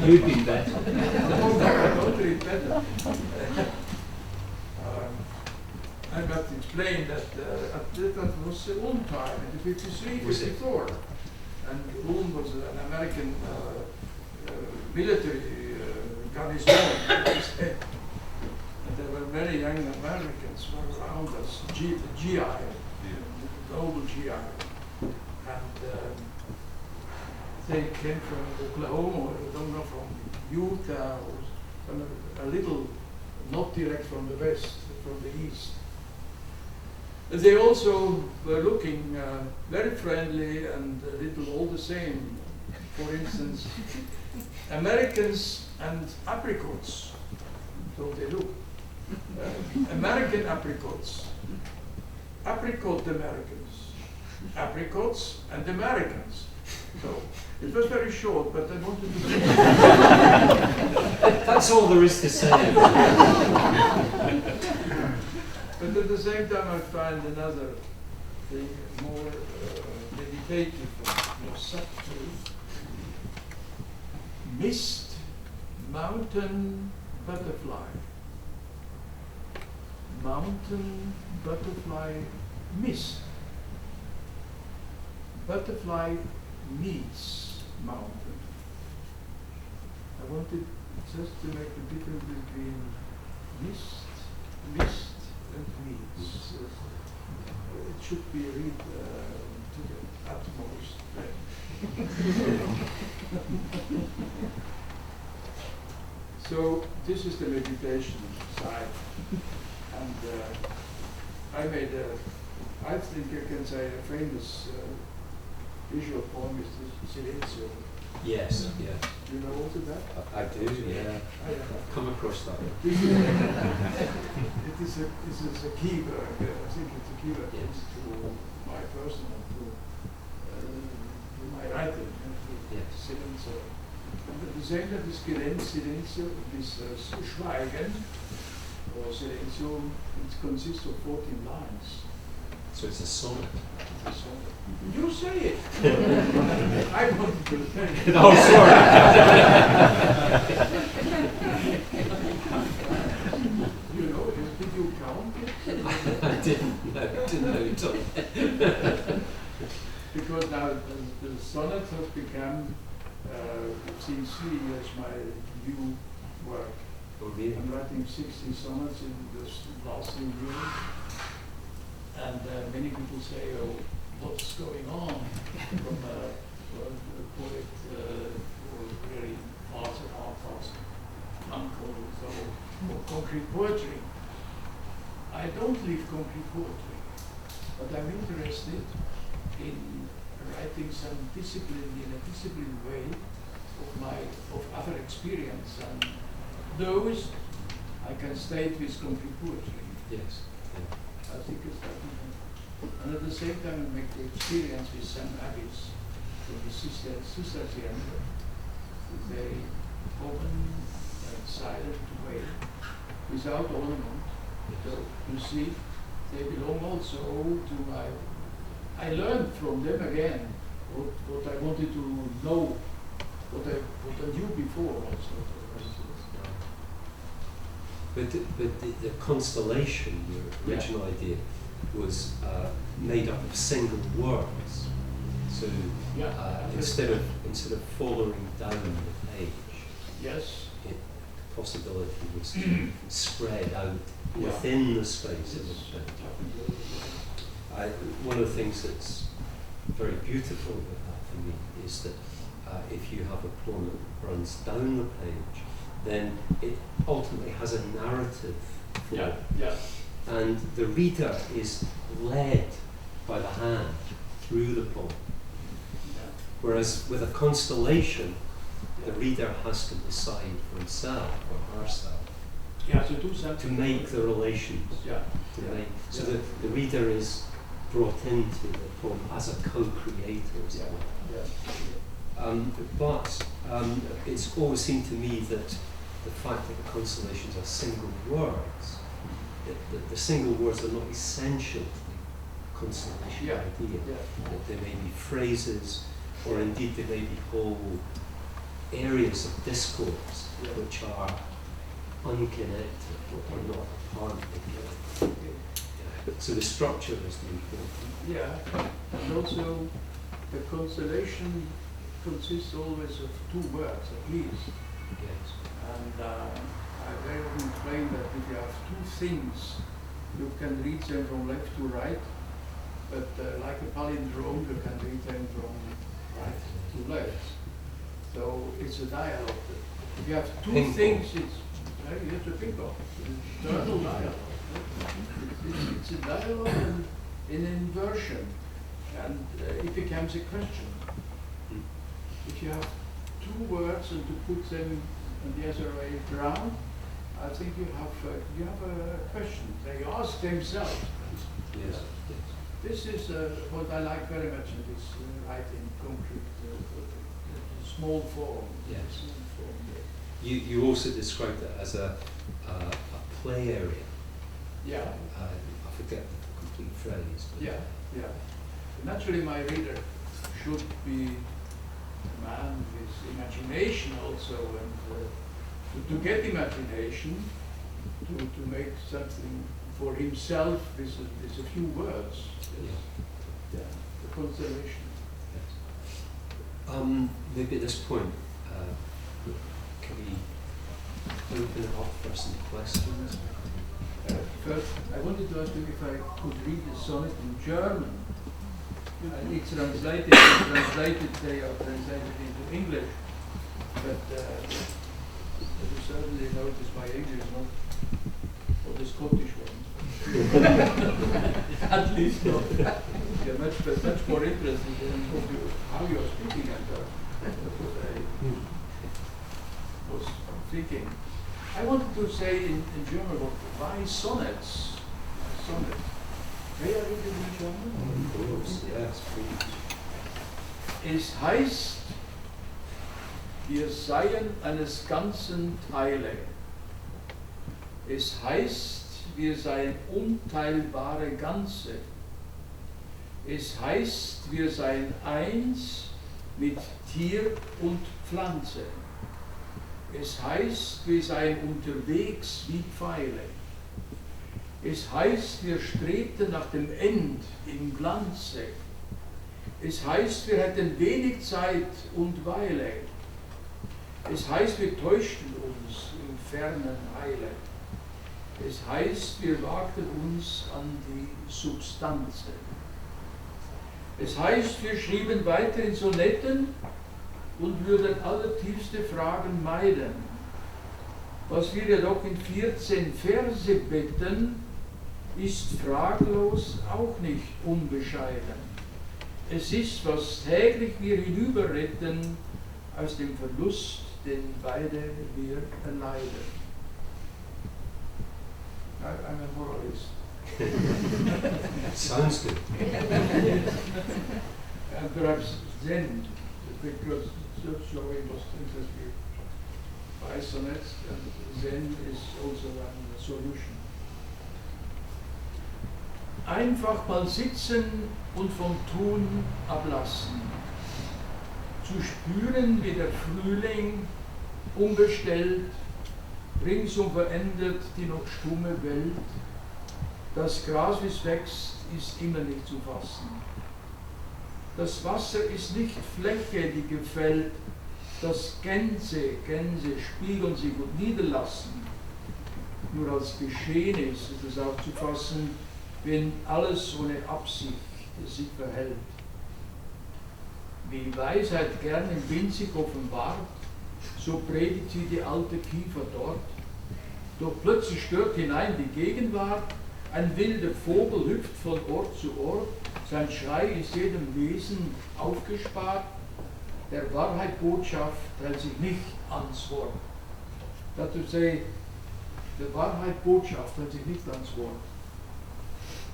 You'd be better. Oh, no, I don't read better. I must explain that that was Ulm time in the 53, 54. And Ulm was an American military garrison. And there were very young Americans were around us, the GI, the noble GI. And they came from Oklahoma, I don't know, from Utah, or from a little, not direct from the west, from the east. And they also were looking very friendly and a little all the same. For instance, Americans and apricots, so they look. American apricots, apricot Americans, apricots and Americans. So it was very short, but I wanted to. That's all there is to say. But at the same time, I find another thing more meditative, more subtle. Mist, mountain, butterfly. Mountain, butterfly, mist. Butterfly meets mountain. I wanted just to make the difference between mist, and meets. It should be read to the utmost. So this is the meditation side, and I think I can say a famous visual poem is the Silencio. Yes, yeah. Do you know also that? I do, yeah. I've come across that one. It is a key word. I think it's a key word to my personal, to my writing, to Silencio. And at the same time, this Silencio, this Schweigen, or Silencio, it consists of 14 lines. So it's a sonnet. It's a sonnet. You say it. I wanted to tell you. Oh, sorry. You know, did you count it? I didn't know it. Because now the sonnet has become, since 3 years, my new work. Oh, really? I'm writing 60 sonnets in this last year. And many people say, oh, what's going on from a poet or very arts uncle, or concrete poetry. I don't leave concrete poetry, but I'm interested in writing some discipline in a disciplined way of other experience, and those I can state with concrete poetry. Yes. I think it's that. And at the same time, I make the experience with some habits from the sisters here, very open and silent way, without ornament. So you see, they belong also to my. I learned from them again what I wanted to know what I knew before also. But the constellation, your original idea, was made up of single words. So instead of following down the page, yes, the possibility was to spread out within the space of the page. One of the things that's very beautiful about that for me is that if you have a poem that runs down the page, then it ultimately has a narrative form. And the reader is led by the hand through the poem. Whereas with a constellation, the reader has to decide for himself or herself to make the relations. So the reader is brought into the poem as a co-creator, as it were. But it's always seemed to me that the fact that the constellations are single words, that the single words are not essential to the constellation idea. That there may be phrases, or indeed there may be whole areas of discourse which are unconnected or not part of the So the structure is the important. And also the constellation consists always of two words at least. Yes. And I very often explain that if you have two things, you can read them from left to right, but like a palindrome, you can read them from right to left. So it's a dialogue. If you have two things, it's a bingo. It's eternal dialogue. It's a dialogue and in inversion, and it becomes a question. If you have two words and to put them the other way around, I think you have a question. They ask themselves. Yes. This is what I like very much in this writing, concrete, small form. Yes. Small form. You also described it as a play area. I forget the complete phrase. But naturally, my reader should be a man with imagination also, and to get imagination, to make something for himself with a few words. The constellation. Maybe at this point, can we open it up for some questions? First, I wanted to ask you if I could read the sonnet in German. And it's translated, they are translated into English, but you certainly notice my English is not for the Scottish ones. At least not. You're much more interested in how you are speaking, and that's what I was thinking. I wanted to say in German, why sonnets? Sonnet. May I read it in German? Of course, yes, please. Es heißt, wir seien eines ganzen Teile. Es heißt, wir seien unteilbare Ganze. Es heißt, wir seien eins mit Tier und Pflanze. Es heißt, wir seien unterwegs wie Pfeile. Es heißt, wir strebten nach dem End im Glanze. Es heißt, wir hätten wenig Zeit und Weile. Es heißt, wir täuschten uns im fernen Heile. Es heißt, wir wagten uns an die Substanze. Es heißt, wir schrieben weiter in Sonetten und würden allertiefste Fragen meiden. Was wir jedoch in 14 Verse betten, ist fraglos auch nicht unbescheiden. Es ist, was täglich wir hinüberretten, aus dem Verlust, den beide wir erleiden. I'm a moralist. Sounds good. And perhaps Zen, because George was interested by sonnets, and Zen is also a solution. Einfach mal sitzen und vom Tun ablassen. zu spüren, wie der Frühling unbestellt, ringsum verändert die noch stumme Welt. Das Gras, wie es wächst, ist immer nicht zu fassen. Das Wasser ist nicht Fläche, die gefällt, dass Gänse spiegeln sich und niederlassen. Nur als Geschehen ist es aufzufassen, wenn alles ohne Absicht sich verhält. Wie Weisheit gern im Winzig offenbart, so predigt sie die alte Kiefer dort. Doch plötzlich stört hinein die Gegenwart, ein wilder Vogel hüpft von Ort zu Ort, sein Schrei ist jedem Wesen aufgespart, der Wahrheit Botschaft hält sich nicht ans Wort. That to say, the Wahrheit Botschaft hält sich nicht ans Wort.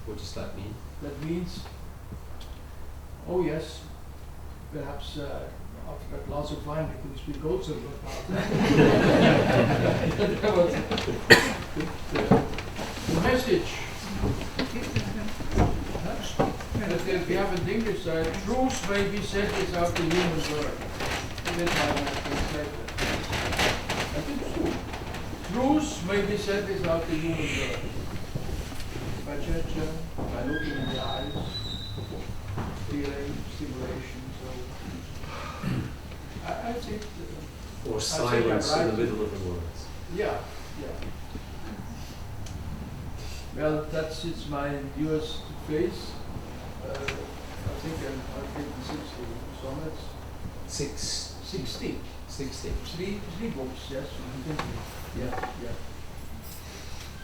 What does that mean? That means, oh yes, perhaps after a glass of wine we could speak also about the message. That we have in English, truth may be said without the human word. That's how I translate it. That is true. Truth may be said without the human word. By gesture, by looking in the eyes, feeling, stimulation. So I think. Or silence in the middle of the words. Yeah. Well, that's it's my newest phase. I think I've written 60 sonnets. 60. 60. Three books, yes. Yeah.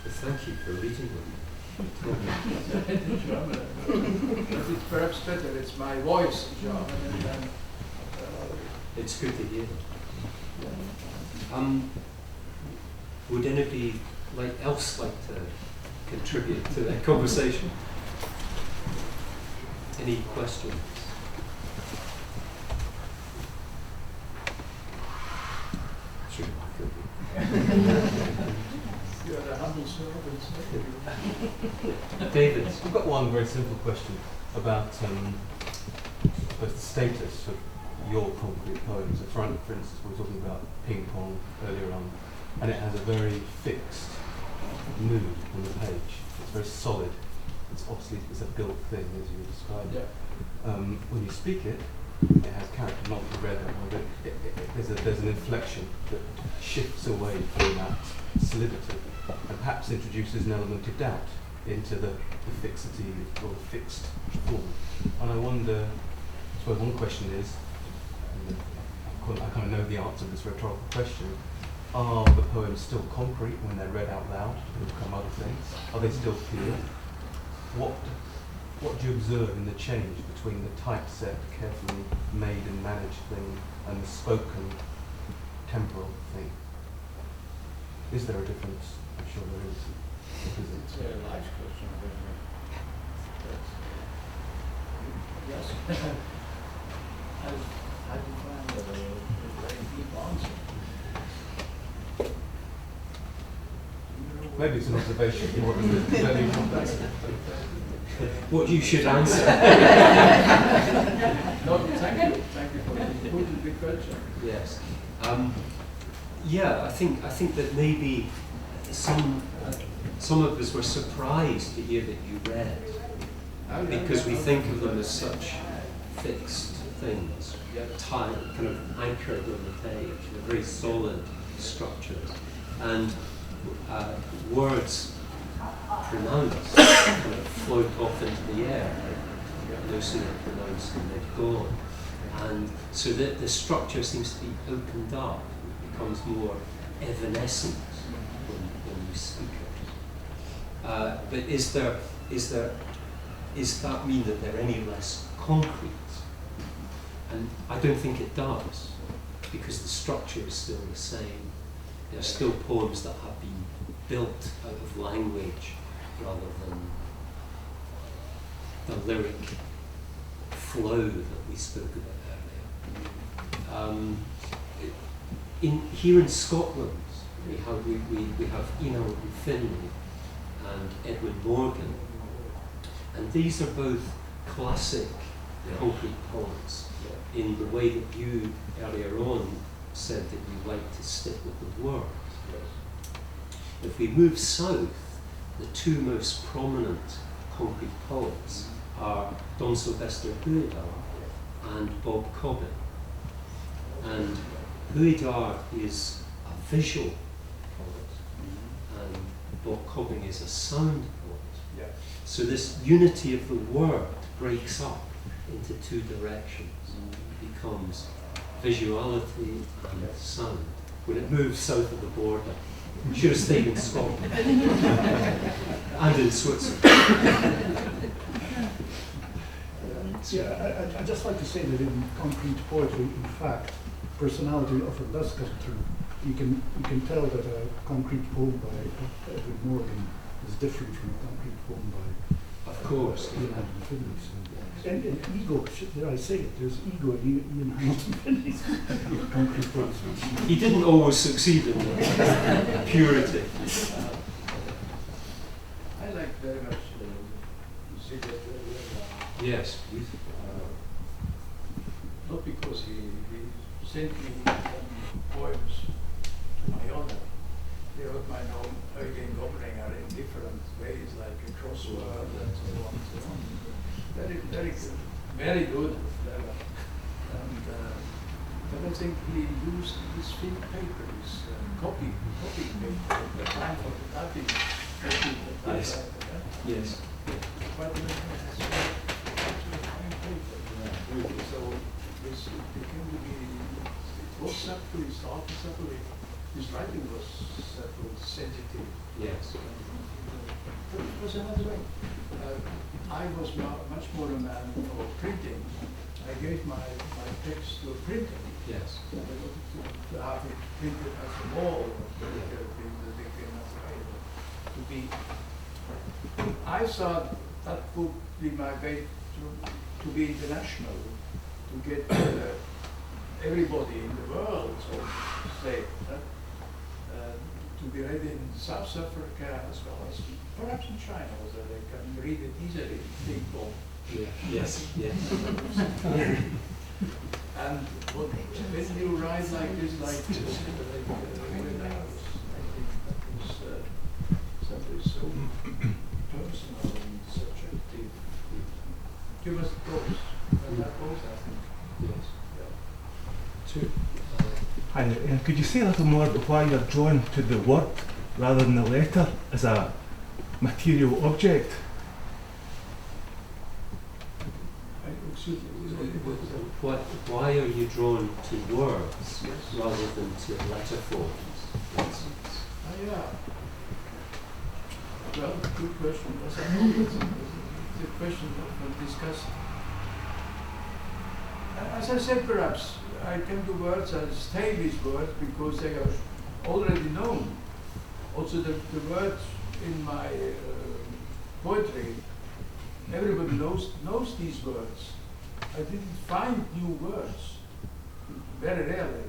Well, thank you for reading them. In German. But it's perhaps better, it's my voice in German and then It's good to hear them. yeah. Would anybody else like to contribute to that conversation? Any questions? Sure. You're the humble servant. David. I've got one very simple question about the status of your concrete poems. So for instance, we were talking about ping pong earlier on, and it has a very fixed mood on the page. It's very solid. It's obviously it's a built thing, as you described. Yeah. When you speak it, it has character. Not that you read that one, but there's an inflection that shifts away from that solidity, and perhaps introduces an element of doubt into the fixity or the fixed form. And I wonder, I suppose one question is, and I kind of know the answer to this rhetorical question, are the poems still concrete when they're read out loud? Do they become other things? Are they still clear? What do you observe in the change between the typeset, carefully made and managed thing and the spoken, temporal thing? Is there a difference? I'm sure there is. What is it? It's a life question. Yes. I find a very deep answer. Maybe it's an observation more than very complex. What you should answer. No, thank you for the good big culture. Yes. Yeah, I think that maybe some of us were surprised to hear that you read, because we think of them as such fixed things, tied, kind of anchored on the page, they're very solid structures, and words pronounced kind of float off into the air, like no sooner pronounced than they've gone. And so the structure seems to be opened up, it becomes more evanescent when you speak it. But does that mean that they're any less concrete? And I don't think it does, because the structure is still the same. There are still poems that have been built out of language rather than the lyric flow that we spoke about earlier. Here in Scotland, we have Eno Finlay and Edwin Morgan, and these are both classic concrete points, in the way that you earlier on said that you like to stick with the word. If we move south, the two most prominent concrete poets are Don Sylvester Huidar and Bob Cobbin. And Huidar is a visual poet, and Bob Cobbin is a sound poet. So this unity of the word breaks up into two directions. It becomes visuality and sound. When it moves south of the border, it should have stayed in Scotland and in Switzerland. Yeah, I'd just like to say that in concrete poetry, in fact, personality often does come through. You can tell that a concrete poem by Edwin Morgan is different from a concrete poem by, of course, Ian Hamilton Finley's. And ego, dare I say it, there's ego in Ian Hamilton Finley's concrete poems. He didn't always succeed in that purity. I like very much to see that. Yes. Not because he sent me poems to my honor. They wrote my name, Eugen Gomringer, in different ways, like a crossword and so on. So on. Very, very good. Very good. And but I think he used his thin paper, his copy paper, the time for the typing. Yes. Yes. Quite a so this became to be, it was subtly, it started subtly, his writing was subtly sensitive. Yes. But it was another way. I was much more a man for printing. I gave my text to a printer. Yes. To have it printed as a wall, to be. I thought that would be my way to be international, to get everybody in the world, so to say, to be read in South Africa as well as perhaps in China, so they can read it easily, people. Yeah. Yes. Yes. And when you write like this, when I was, I think that was something so personal and subjective. Give us those, and that goes, I think. Yes. Yeah. Hi, could you say a little more about why you're drawn to the word rather than the letter as a material object? Why are you drawn to words rather than to letter forms, for instance? Yeah. Well, good question. As I know, it's a question of discussed. As I said, perhaps I came to words and stay with words because they are already known. Also, the words in my poetry, everybody knows these words. I didn't find new words, very rarely.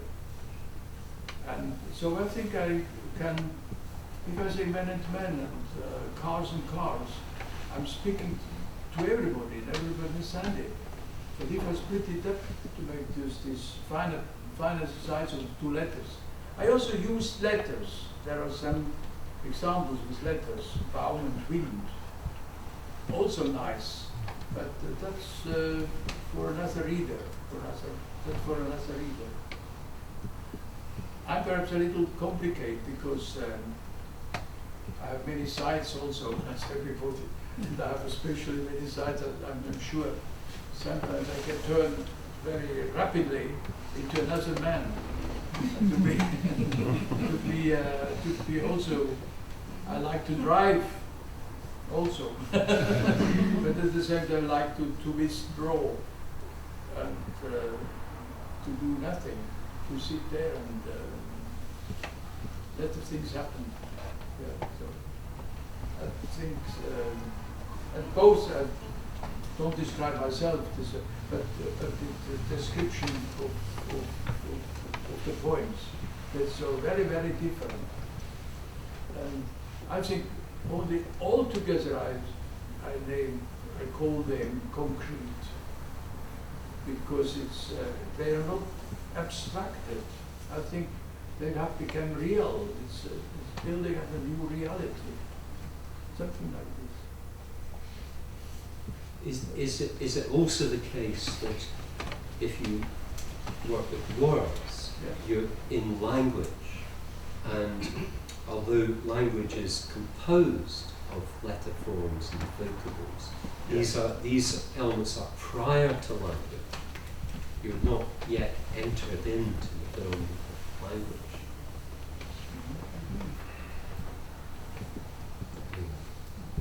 And so I think I can, if I say men and men and cars and cars, I'm speaking to everybody and everybody understands it. But if I split it up to make this finer size of two letters, I also use letters. There are some examples with letters, bound and wind. Also nice, but that's for another reader. For another reader. I'm perhaps a little complicated because I have many sides also, as everybody. And I have especially many sides. I'm sure sometimes I can turn very rapidly into another man. to be also. I like to drive also, but at the same time I like to withdraw and to do nothing, to sit there and let the things happen. Yeah, so I think, and both I don't describe myself, but the description of the poems, that's so very, very different. And I think altogether I call them concrete because it's they are not abstracted. I think they have become real. It's building up a new reality, something like this. Is it also the case that if you work with words, you're in language, and although language is composed of letter forms and vocables, these elements are prior to language. You're not yet entered into the film of language.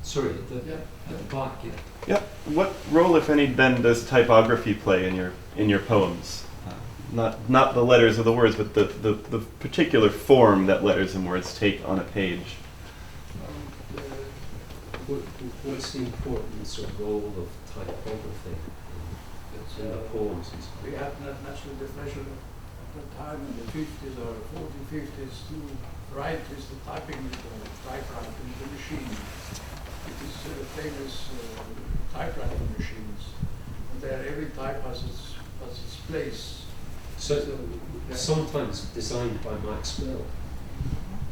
Sorry, at the back, yeah. Yeah. What role, if any, then does typography play in your poems? Not the letters of the words, but the particular form that letters and words take on a page. What's the importance or role of typography in the poems? We had naturally the pleasure at that time in the 50s or 40s, 50s to write with the typing typewriter in the machine. It is famous typewriting machines, and there every type has its place. So sometimes designed by Max Mill.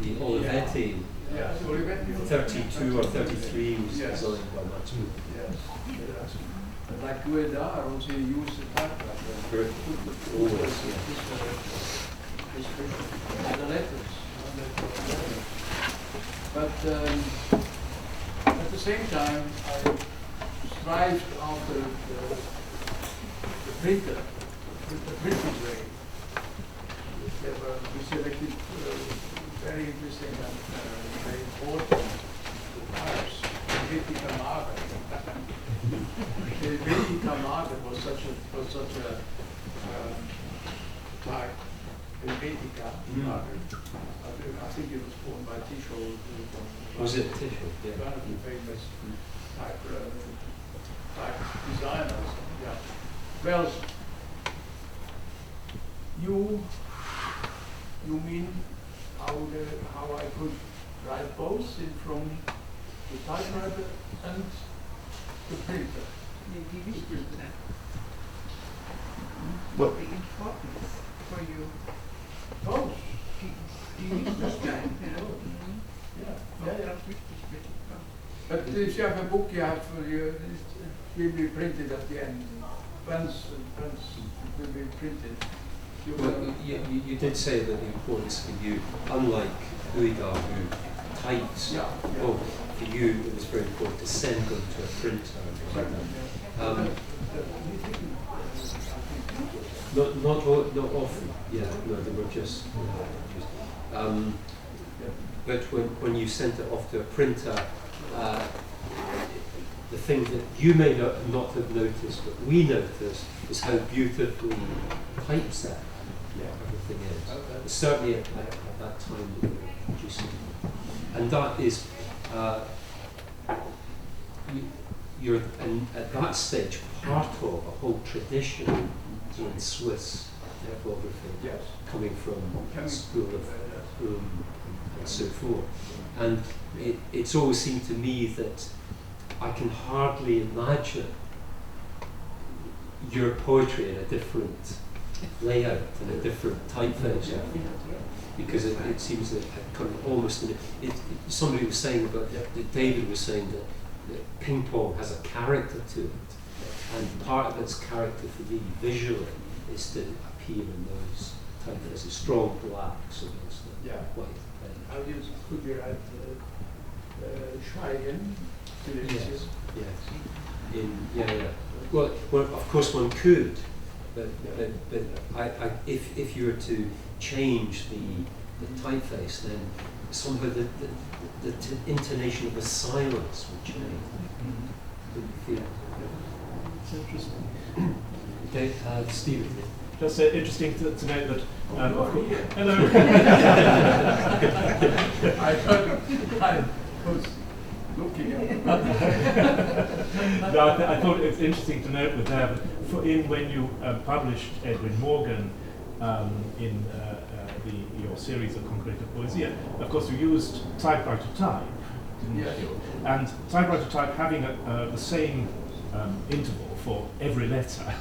The Olivetti, 32 or 33 was designed by Max Mill. Yes. And like Guedar also used the typewriter. Always, the letters. But at the same time, I strived after the printer, the printing way. We selected very interesting and very important types. Helvetica Mager. Helvetica Mager was such a type. Helvetica Mager. I think it was formed by Tischl. Was it Tischl? Yeah. One of the famous type designers. Yeah. Well, you mean how I could write both in from the typewriter and the printer? What the importance for you? Both. Die Wichtigkeit, ja. Yeah. But if you have a book, it will be printed at the end. Once it will be printed. Well, you did say that the importance for you, unlike Guida who types, well, for you it was very important to send them to a printer. Not often, they were just but when you sent it off to a printer, the thing that you may not have noticed, but we noticed, is how beautifully typeset everything is. Certainly at that time that we were producing. And that is, you're at that stage part of a whole tradition in Swiss typography, coming from the school of Ulm and so forth. And it's always seemed to me that I can hardly imagine your poetry in a different layout and a different typeface, because it seems that kind of almost somebody was saying about that David was saying that ping pong has a character to it, and part of its character for me visually is to appear in those typefaces, strong blacks against the white. How could you write Schweigen? Yes. Well, of course one could, but if you were to change the typeface, then somehow the intonation of the silence would change. It's interesting. Okay, Stephen. Just interesting to note that. Hello. I was looking at No, I thought it's interesting to note with that. When you published Edwin Morgan in your series of Concreta Poesia, of course you used typewriter type, didn't you? And typewriter type having the same interval for every letter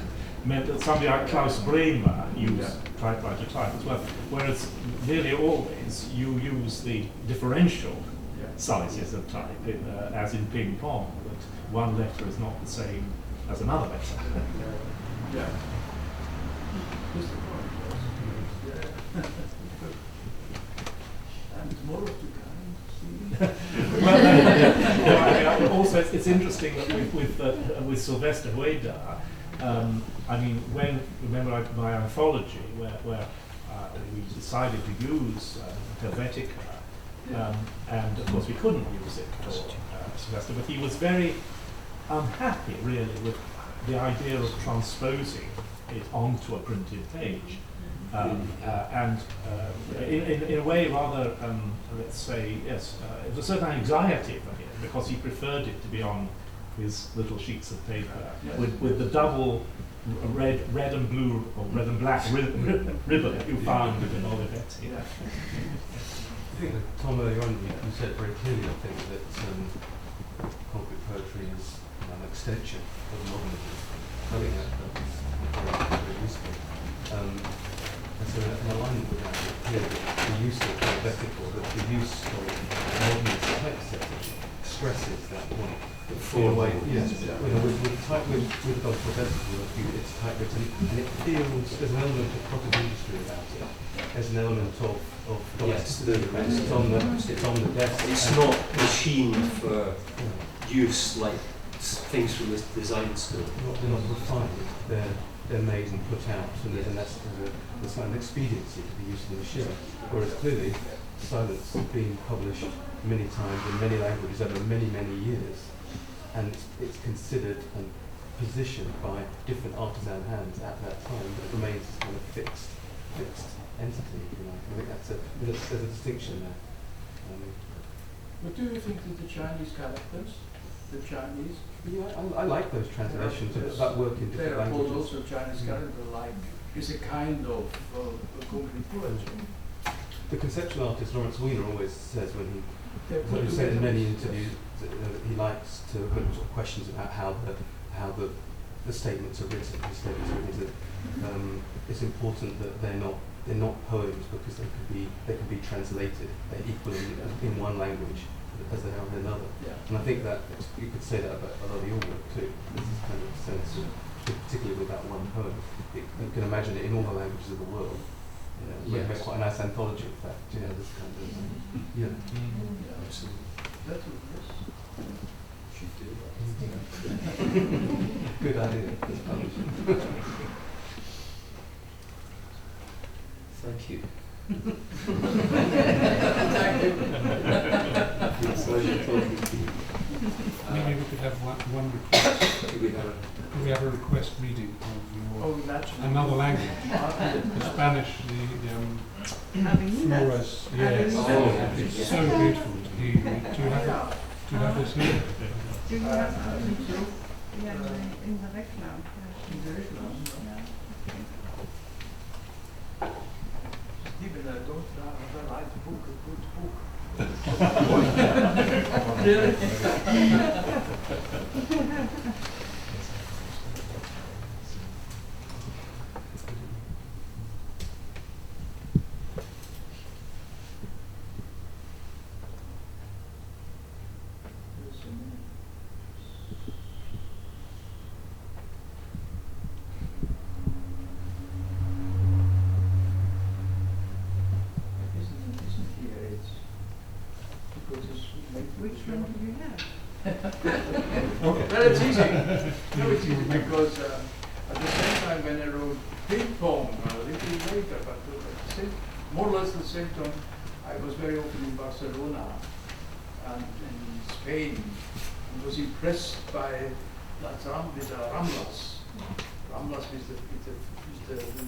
meant that somebody like Klaus Bremer used typewriter type as well, whereas nearly always you use the differential sizes of type, as in ping pong, that one letter is not the same as another letter. Yeah. And more of the kind. Well, also, it's interesting that with Sylvester Hueda, I mean, remember my anthology where we decided to use Helvetica, and of course we couldn't use it for Sylvester, but he was very unhappy really with the idea of transposing it onto a printed page. And in a way rather, let's say, yes, it was a certain anxiety for him because he preferred it to be on his little sheets of paper with the double red and blue or red and black ribbon that you found in Olivetti. I think that Tom, earlier on, you said very clearly, I think, that concrete poetry is an extension of modernism. I think that's very useful. And so in alignment with that, it's clear that the use of alphabetical, that the use of modernist typesetting stresses that point. In a way, yes. You know, with alphabetical, it's typewritten, and it feels, there's an element of cottage industry about it. There's an element of yes, it's on the desk. It's not machined for use like things from the design school. They're not refined. They're made and put out, and there's kind of expediency to the use of the machine. Whereas clearly, silence has been published many times in many languages over many, many years, and it's considered and positioned by different artisan hands at that time, but it remains as kind of fixed entity, if you like. I think there's a distinction there. But do you think that the Chinese characters, Yeah, I like those translations that work in different languages. also Chinese character, like, is a kind of concrete poetry. The conceptual artist Lawrence Weiner always says when he said in many interviews that he likes to look at questions about how the statements are written. It's important that they're not poems because they can be translated. They're equal in one language as they are in another. Yeah. And I think that you could say that about a lot of your work too. This is kind of sense of, particularly with that one poem. You can imagine it in all the languages of the world. You know, quite a nice anthology, in fact. You know, this kind of Absolutely. That would Should do. good idea. Thank you. Thank you. It's a pleasure talking to you. Maybe we could have one request. Do we have Could we have a request reading of your Naturally. another language? The Spanish, the Flores. Yes, it's so beautiful to hear. Do you have this here? Do you have in the Reclam? Even I don't write a book, a good book. Which one do you have? Well, it's easy. No, it's easy because at the same time when I wrote Ping Pong a little later, but at the same, more or less the same time, I was very often in Barcelona and in Spain and was impressed by with the Ramblas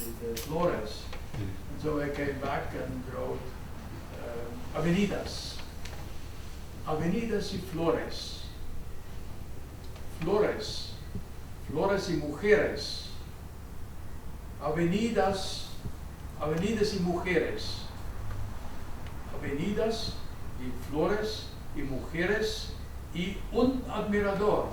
with the Flores. And so I came back and wrote Avenidas y Flores. Flores y mujeres. Avenidas y mujeres. Avenidas y flores y mujeres y un admirador.